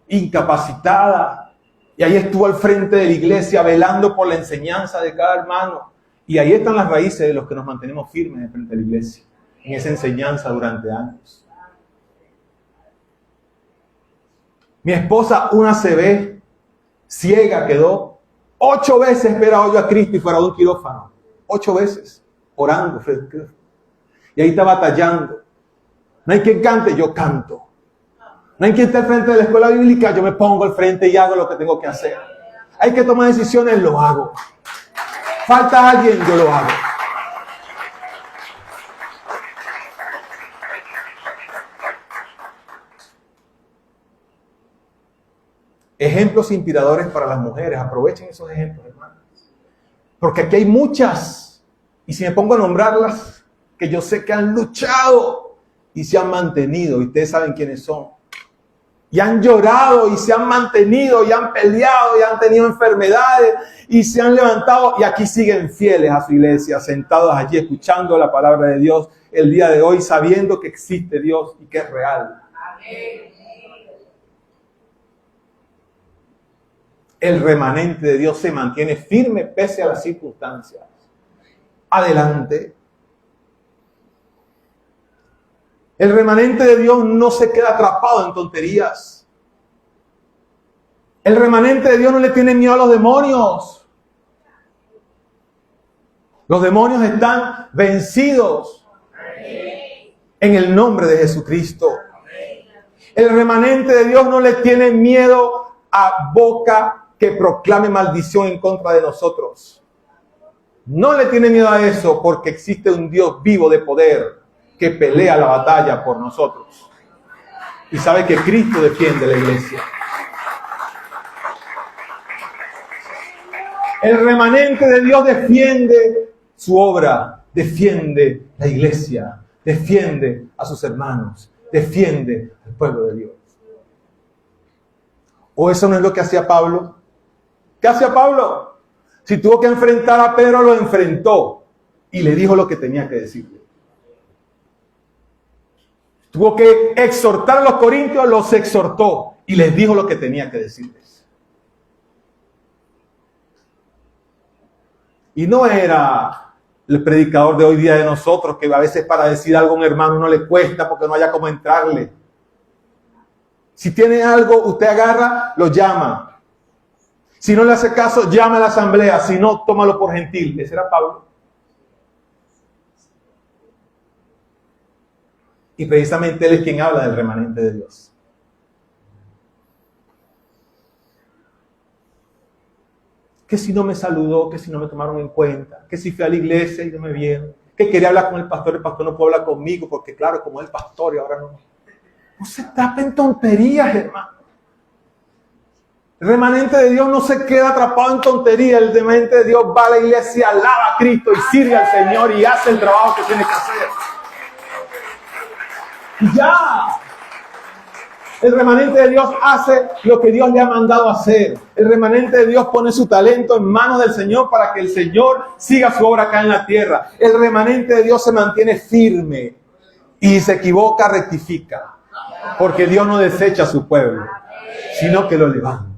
Speaker 1: incapacitada. Y ahí estuvo al frente de la iglesia velando por la enseñanza de cada hermano. Y ahí están las raíces de los que nos mantenemos firmes frente de la iglesia, en esa enseñanza durante años. Mi esposa, una CB, ciega quedó. 8 veces esperaba yo a Cristo y fuera de un quirófano. 8 veces, orando. Y ahí está batallando. No hay quien cante, yo canto. No hay quien esté al frente de la escuela bíblica, yo me pongo al frente y hago lo que tengo que hacer. Hay que tomar decisiones, lo hago. Falta alguien, yo lo hago. Ejemplos inspiradores para las mujeres. Aprovechen esos ejemplos, hermanos. Porque aquí hay muchas. Y si me pongo a nombrarlas, que yo sé que han luchado y se han mantenido. Y ustedes saben quiénes son. Y han llorado y se han mantenido y han peleado y han tenido enfermedades y se han levantado y aquí siguen fieles a su iglesia, sentados allí escuchando la palabra de Dios el día de hoy, sabiendo que existe Dios y que es real. El remanente de Dios se mantiene firme pese a las circunstancias. Adelante. El remanente de Dios no se queda atrapado en tonterías. El remanente de Dios no le tiene miedo a los demonios. Los demonios están vencidos en el nombre de Jesucristo. El remanente de Dios no le tiene miedo a boca que proclame maldición en contra de nosotros. No le tiene miedo a eso porque existe un Dios vivo de poder que pelea la batalla por nosotros. Y sabe que Cristo defiende la iglesia. El remanente de Dios defiende su obra, defiende la iglesia, defiende a sus hermanos, defiende al pueblo de Dios. ¿O eso no es lo que hacía Pablo? ¿Qué hacía Pablo? Si tuvo que enfrentar a Pedro, lo enfrentó y le dijo lo que tenía que decirle. Tuvo que exhortar a los corintios, los exhortó y les dijo lo que tenía que decirles. Y no era el predicador de hoy día de nosotros, que a veces para decir algo a un hermano no le cuesta porque no haya cómo entrarle. Si tiene algo, usted agarra, lo llama. Si no le hace caso, llama a la asamblea. Si no, tómalo por gentil. Ese era Pablo. Y precisamente él es quien habla del remanente de Dios. Que si no me saludó, que si no me tomaron en cuenta, que si fui a la iglesia y no me vieron, que quería hablar con el pastor no puede hablar conmigo porque claro, como es el pastor y ahora no. No se tapen tonterías, hermano. El remanente de Dios no se queda atrapado en tonterías. El remanente de Dios va a la iglesia, alaba a Cristo y sirve al Señor y hace el trabajo que tiene que hacer. Ya. El remanente de Dios hace lo que Dios le ha mandado hacer. El remanente de Dios pone su talento en manos del Señor para que el Señor siga su obra acá en la tierra. El remanente de Dios se mantiene firme y si se equivoca, rectifica. Porque Dios no desecha a su pueblo, sino que lo levanta.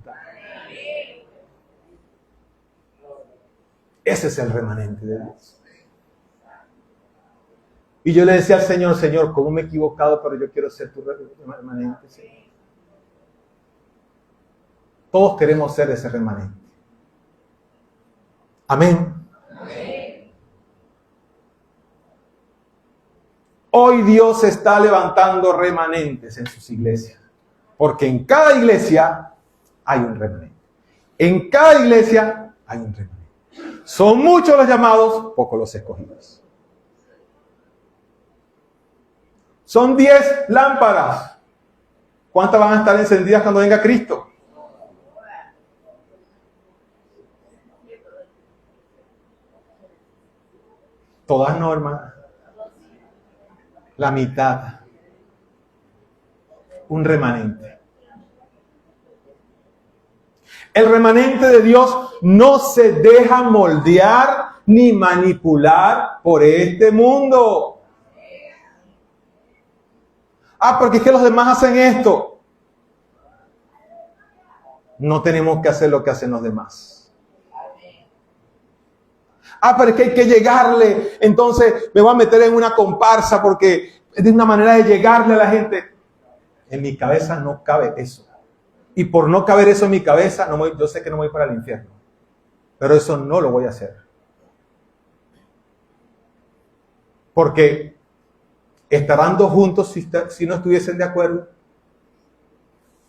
Speaker 1: Ese es el remanente de Dios. Y yo le decía al Señor, Señor, ¿cómo me he equivocado? Pero yo quiero ser tu remanente, Señor. Todos queremos ser ese remanente. Amén. Amén. Hoy Dios está levantando remanentes en sus iglesias. Porque en cada iglesia hay un remanente. En cada iglesia hay un remanente. Son muchos los llamados, pocos los escogidos. Son 10 lámparas. ¿Cuántas van a estar encendidas cuando venga Cristo? Todas no, hermano. La mitad. Un remanente. El remanente de Dios no se deja moldear ni manipular por este mundo. Porque es que los demás hacen esto. No tenemos que hacer lo que hacen los demás. Pero es que hay que llegarle. Entonces me voy a meter en una comparsa porque es una manera de llegarle a la gente. En mi cabeza no cabe eso. Y por no caber eso en mi cabeza, yo sé que no voy para el infierno. Pero eso no lo voy a hacer. Porque estarán dos juntos si no estuviesen de acuerdo.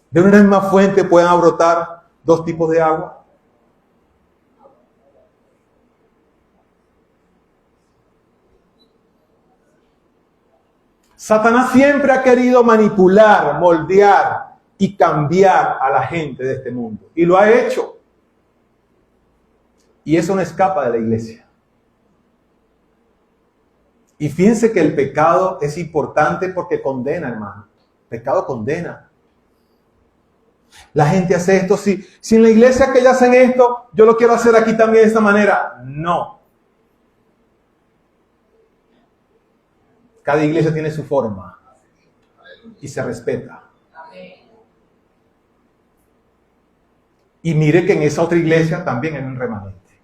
Speaker 1: De una misma fuente pueden brotar dos tipos de agua. Satanás siempre ha querido manipular, moldear y cambiar a la gente de este mundo. Y lo ha hecho. Y eso no escapa de la iglesia. Y fíjense que el pecado es importante porque condena, hermano. Pecado condena. La gente hace esto, si en la iglesia que ya hacen esto, yo lo quiero hacer aquí también de esta manera. No. Cada iglesia tiene su forma y se respeta. Y mire que en esa otra iglesia también hay un remanente.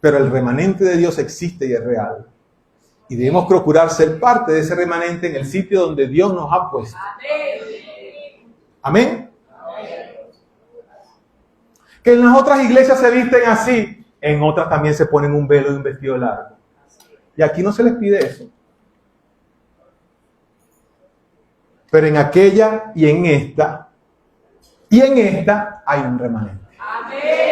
Speaker 1: Pero el remanente de Dios existe y es real. Y debemos procurar ser parte de ese remanente en el sitio donde Dios nos ha puesto. Amén. Que en las otras iglesias se visten así, en otras también se ponen un velo y un vestido largo. Y aquí no se les pide eso. Pero en aquella y en esta hay un remanente. Amén.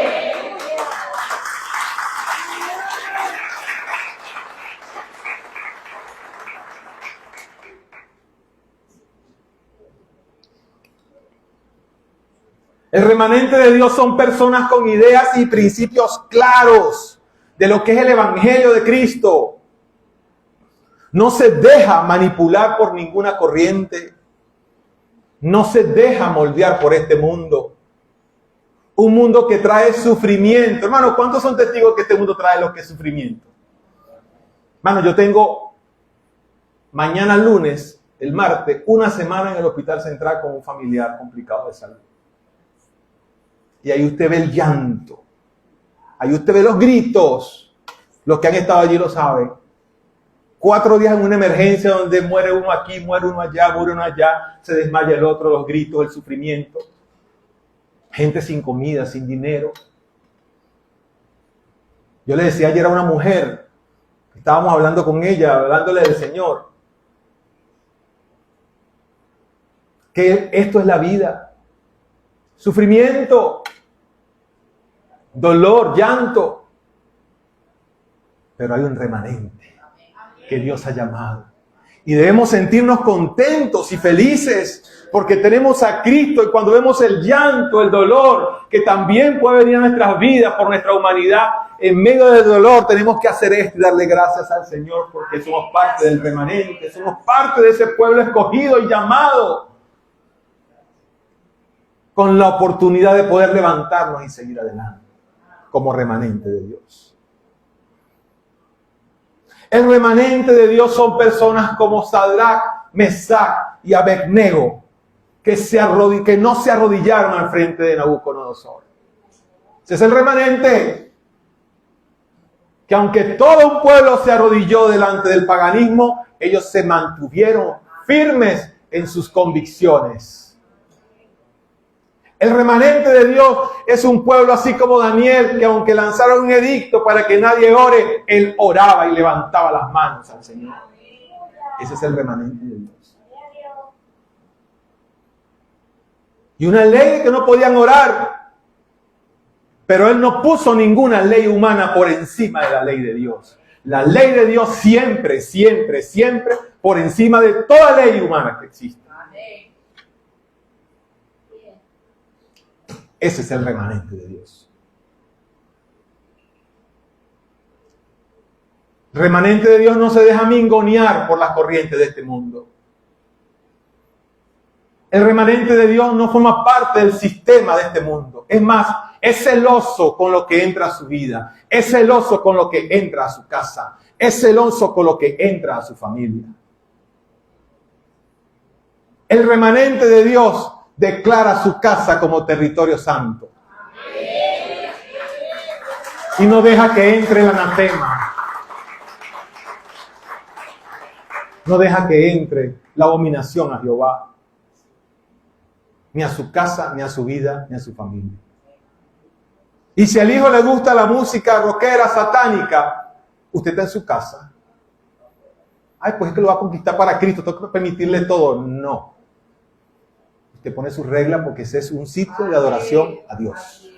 Speaker 1: El remanente de Dios son personas con ideas y principios claros de lo que es el Evangelio de Cristo. No se deja manipular por ninguna corriente. No se deja moldear por este mundo. Un mundo que trae sufrimiento. Hermano, ¿cuántos son testigos que este mundo trae lo que es sufrimiento? Hermano, yo tengo mañana lunes, el martes, una semana en el hospital central con un familiar complicado de salud. Y ahí usted ve el llanto. Ahí usted ve los gritos. Los que han estado allí lo saben. 4 días en una emergencia donde muere uno aquí, muere uno allá, muere uno allá, se desmaya el otro, los gritos, el sufrimiento. Gente sin comida, sin dinero. Yo le decía ayer a una mujer, estábamos hablando con ella, hablándole del Señor, que esto es la vida. Sufrimiento, dolor, llanto. Pero hay un remanente que Dios ha llamado. Y debemos sentirnos contentos y felices porque tenemos a Cristo. Y cuando vemos el llanto, el dolor, que también puede venir a nuestras vidas por nuestra humanidad, en medio del dolor tenemos que hacer esto y darle gracias al Señor porque somos parte del remanente, somos parte de ese pueblo escogido y llamado, con la oportunidad de poder levantarnos y seguir adelante como remanente de Dios. El remanente de Dios son personas como Sadrach, Mesach y Abednego, que no se arrodillaron al frente de Nabucodonosor. Ese es el remanente. Que aunque todo un pueblo se arrodilló delante del paganismo, ellos se mantuvieron firmes en sus convicciones. El remanente de Dios es un pueblo así como Daniel, que aunque lanzaron un edicto para que nadie ore, él oraba y levantaba las manos al Señor. Ese es el remanente de Dios. Y una ley que no podían orar, pero él no puso ninguna ley humana por encima de la ley de Dios. La ley de Dios siempre, siempre, siempre por encima de toda ley humana que existe. Ese es el remanente de Dios. El remanente de Dios no se deja mingonear por las corrientes de este mundo. El remanente de Dios no forma parte del sistema de este mundo. Es más, es celoso con lo que entra a su vida. Es celoso con lo que entra a su casa. Es celoso con lo que entra a su familia. El remanente de Dios declara su casa como territorio santo. Y no deja que entre el anatema. No deja que entre la abominación a Jehová. Ni a su casa, ni a su vida, ni a su familia. Y si al hijo le gusta la música rockera, satánica, usted está en su casa. Ay, pues es que lo va a conquistar para Cristo, tengo que permitirle todo. No. Usted pone su regla porque ese es un sitio de adoración a Dios.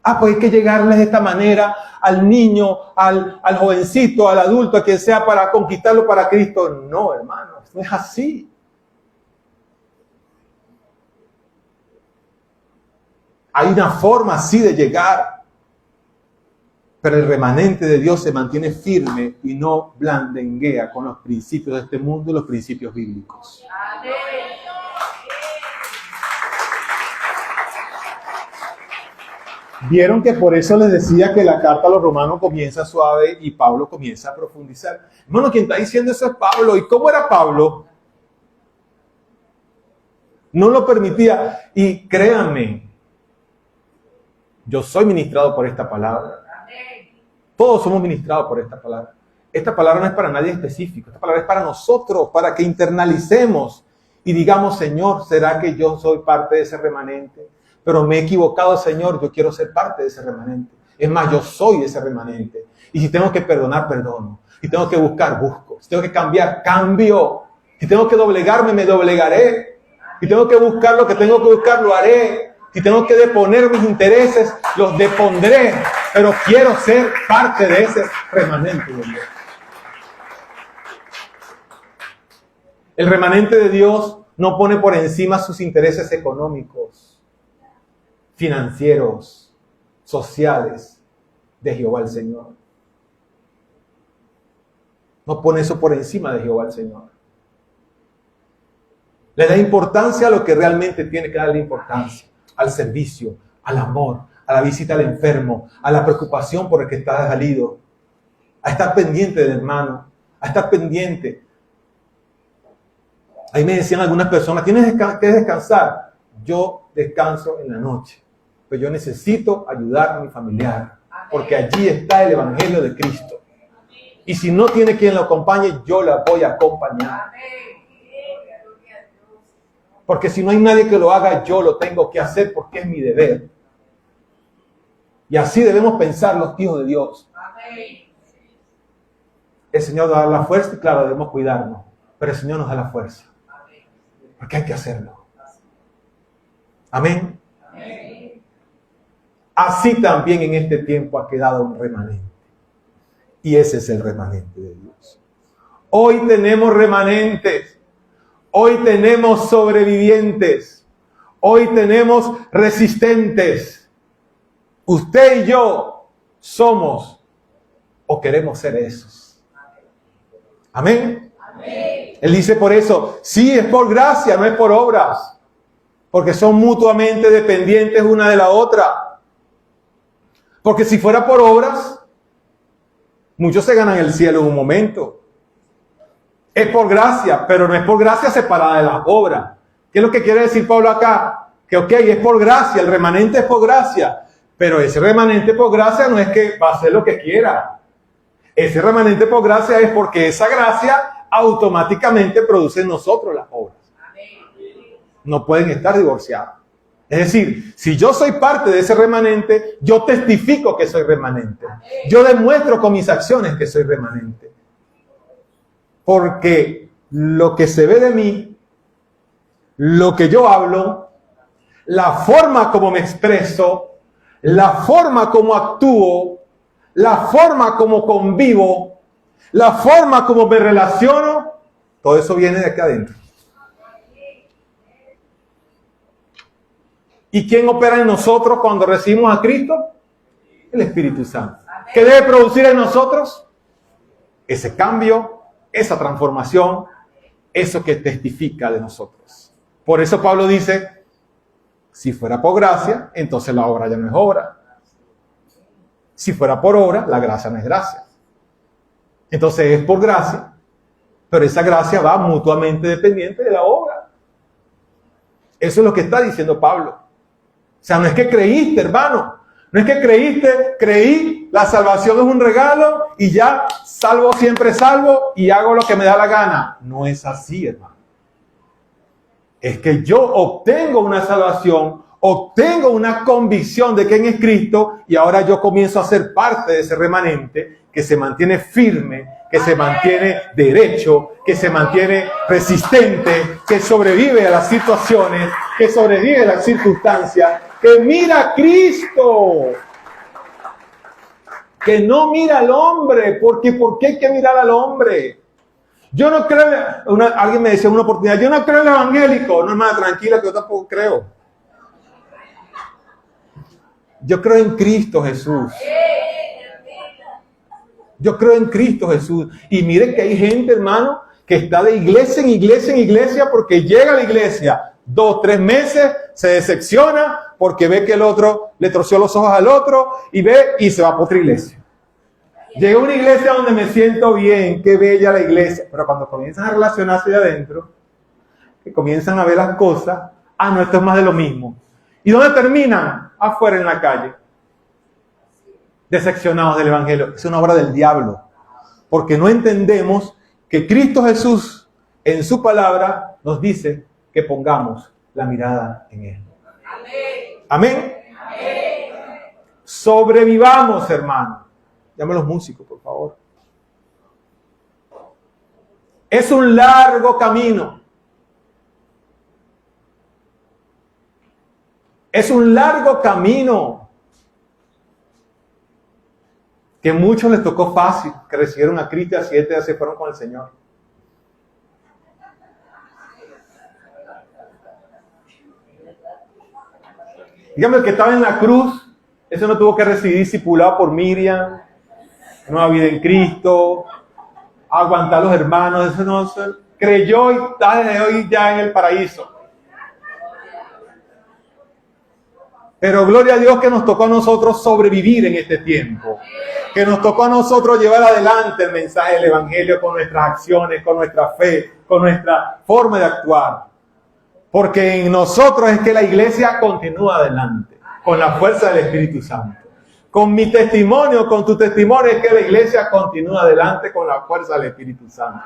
Speaker 1: Ah, pues hay que llegarles de esta manera al niño, al jovencito, al adulto, a quien sea para conquistarlo para Cristo. No, hermano, no es así. Hay una forma así de llegar. Pero el remanente de Dios se mantiene firme y no blandenguea con los principios de este mundo y los principios bíblicos. Vieron que por eso les decía que la carta a los romanos comienza suave y Pablo comienza a profundizar. Hermano, quien está diciendo eso es Pablo. ¿Y cómo era Pablo? No lo permitía. Y créanme, yo soy ministrado por esta palabra. Todos somos ministrados por esta palabra. Esta palabra no es para nadie específico. Esta palabra es para nosotros, para que internalicemos y digamos, Señor, ¿será que yo soy parte de ese remanente? Pero me he equivocado, Señor, yo quiero ser parte de ese remanente. Es más, yo soy ese remanente. Y si tengo que perdonar, perdono. Si tengo que buscar, busco. Si tengo que cambiar, cambio. Si tengo que doblegarme, me doblegaré. Si tengo que buscar lo que tengo que buscar, lo haré. Si tengo que deponer mis intereses, los depondré. Pero quiero ser parte de ese remanente de Dios. El remanente de Dios no pone por encima sus intereses económicos, financieros, sociales de Jehová el Señor. No pone eso por encima de Jehová el Señor. Le da importancia a lo que realmente tiene que darle importancia. Al servicio, al amor, a la visita al enfermo, a la preocupación por el que está desvalido, a estar pendiente del hermano, a estar pendiente. Ahí me decían algunas personas, tienes que descansar. Yo descanso en la noche, pero yo necesito ayudar a mi familiar, porque allí está el Evangelio de Cristo. Y si no tiene quien lo acompañe, yo la voy a acompañar. Porque si no hay nadie que lo haga, yo lo tengo que hacer porque es mi deber. Y así debemos pensar los hijos de Dios. El Señor nos da la fuerza y claro, debemos cuidarnos. Pero el Señor nos da la fuerza. Porque hay que hacerlo. Amén. Así también en este tiempo ha quedado un remanente. Y ese es el remanente de Dios. Hoy tenemos remanentes. Hoy tenemos sobrevivientes. Hoy tenemos resistentes. Usted y yo somos o queremos ser esos. Amén. Amén. Él dice por eso, sí, es por gracia, no es por obras. Porque son mutuamente dependientes una de la otra. Porque si fuera por obras, muchos se ganan el cielo en un momento. Es por gracia, pero no es por gracia separada de la obra. ¿Qué es lo que quiere decir Pablo acá? Que ok, es por gracia, el remanente es por gracia. Pero ese remanente por gracia no es que va a hacer lo que quiera. Ese remanente por gracia es porque esa gracia automáticamente produce en nosotros las obras. No pueden estar divorciados. Es decir, si yo soy parte de ese remanente, yo testifico que soy remanente. Yo demuestro con mis acciones que soy remanente. Porque lo que se ve de mí, lo que yo hablo, la forma como me expreso, la forma como actúo, la forma como convivo, la forma como me relaciono, todo eso viene de aquí adentro. ¿Y quién opera en nosotros cuando recibimos a Cristo? El Espíritu Santo. ¿Qué debe producir en nosotros? Ese cambio, esa transformación, eso que testifica de nosotros. Por eso Pablo dice, si fuera por gracia, entonces la obra ya no es obra. Si fuera por obra, la gracia no es gracia. Entonces es por gracia, pero esa gracia va mutuamente dependiente de la obra. Eso es lo que está diciendo Pablo. O sea, no es que creíste, hermano. No es que creí, la salvación es un regalo y ya salvo siempre salvo y hago lo que me da la gana. No es así, hermano. Es que yo obtengo una salvación, obtengo una convicción de quién es Cristo y ahora yo comienzo a ser parte de ese remanente que se mantiene firme, que se mantiene derecho, que se mantiene resistente, que sobrevive a las situaciones, que sobrevive a las circunstancias, que mira a Cristo, que no mira al hombre, porque ¿por qué hay que mirar al hombre? Yo no creo, alguien me decía en una oportunidad, yo no creo en el evangélico. No, hermana, tranquila, que yo tampoco creo. Yo creo en Cristo Jesús. Yo creo en Cristo Jesús. Y mire que hay gente, hermano, que está de iglesia en iglesia en iglesia porque llega a la iglesia 2, 3 meses, se decepciona porque ve que el otro le torció los ojos al otro y ve y se va para otra iglesia. Llega a una iglesia donde me siento bien, qué bella la iglesia, pero cuando comienzan a relacionarse de adentro, que comienzan a ver las cosas, no, esto es más de lo mismo. ¿Y dónde terminan? Afuera en la calle. Decepcionados del evangelio. Es una obra del diablo, porque no entendemos que Cristo Jesús en su palabra nos dice que pongamos la mirada en Él. Amén. Amén. Sobrevivamos, hermano. Llame a los músicos, por favor. Es un largo camino. Es un largo camino que a muchos les tocó fácil, que recibieron a Cristo y a 7 ya se fueron con el Señor. Dígame, el que estaba en la cruz, ese no tuvo que recibir discipulado por Miriam, nueva vida en Cristo, aguantar a los hermanos, eso no se creyó y está desde hoy ya en el paraíso. Pero gloria a Dios que nos tocó a nosotros sobrevivir en este tiempo. Que nos tocó a nosotros llevar adelante el mensaje del Evangelio con nuestras acciones, con nuestra fe, con nuestra forma de actuar. Porque en nosotros es que la iglesia continúa adelante, con la fuerza del Espíritu Santo. Con mi testimonio, con tu testimonio, es que la iglesia continúa adelante con la fuerza del Espíritu Santo.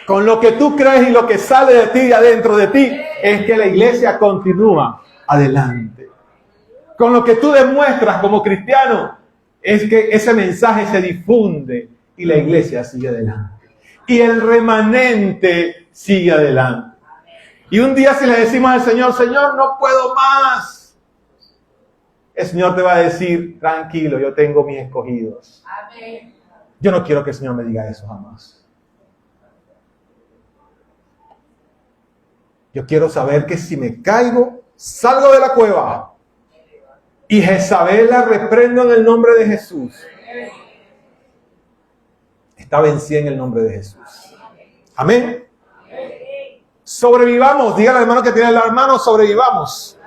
Speaker 1: Con lo que tú crees y lo que sale de ti y adentro de ti, es que la iglesia continúa adelante. Con lo que tú demuestras como cristiano, es que ese mensaje se difunde y la iglesia sigue adelante. Y el remanente sigue adelante. Y un día si le decimos al Señor, Señor, no puedo más, el Señor te va a decir, tranquilo, yo tengo mis escogidos. Amén. Yo no quiero que el Señor me diga eso jamás. Yo quiero saber que si me caigo, salgo de la cueva. Y Jezabel la reprendo en el nombre de Jesús. Está vencida en el nombre de Jesús. Amén. Sobrevivamos. Dígale al hermano que tiene al hermano, sobrevivamos.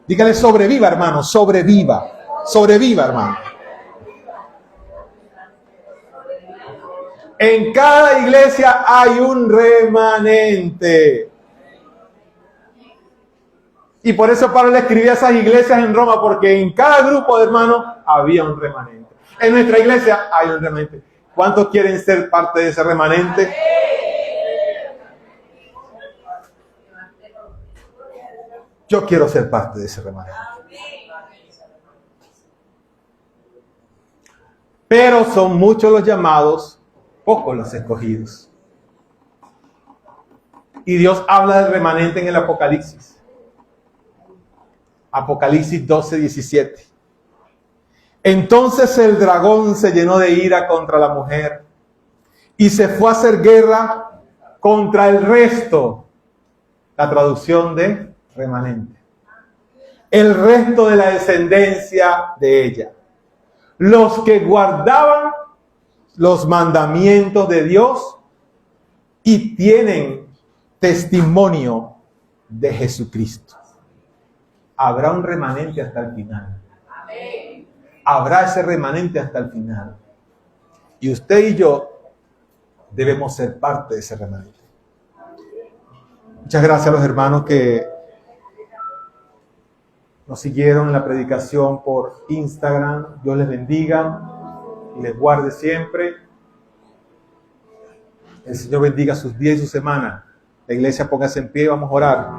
Speaker 1: Dígale sobreviva, hermano, sobreviva. Sobreviva, hermano. En cada iglesia hay un remanente. Y por eso Pablo le escribía a esas iglesias en Roma, porque en cada grupo de hermanos había un remanente. En nuestra iglesia hay un remanente. ¿Cuántos quieren ser parte de ese remanente? Yo quiero ser parte de ese remanente. Pero son muchos los llamados, pocos los escogidos. Y Dios habla del remanente en el Apocalipsis. Apocalipsis 12:17. Entonces el dragón se llenó de ira contra la mujer y se fue a hacer guerra contra el resto. La traducción de remanente. El resto de la descendencia de ella. Los que guardaban los mandamientos de Dios y tienen testimonio de Jesucristo. Habrá un remanente hasta el final. Amén. Habrá ese remanente hasta el final. Y usted y yo debemos ser parte de ese remanente. Muchas gracias a los hermanos que nos siguieron en la predicación por Instagram. Dios les bendiga y les guarde siempre. El Señor bendiga sus días y su semana. La iglesia póngase en pie y vamos a orar.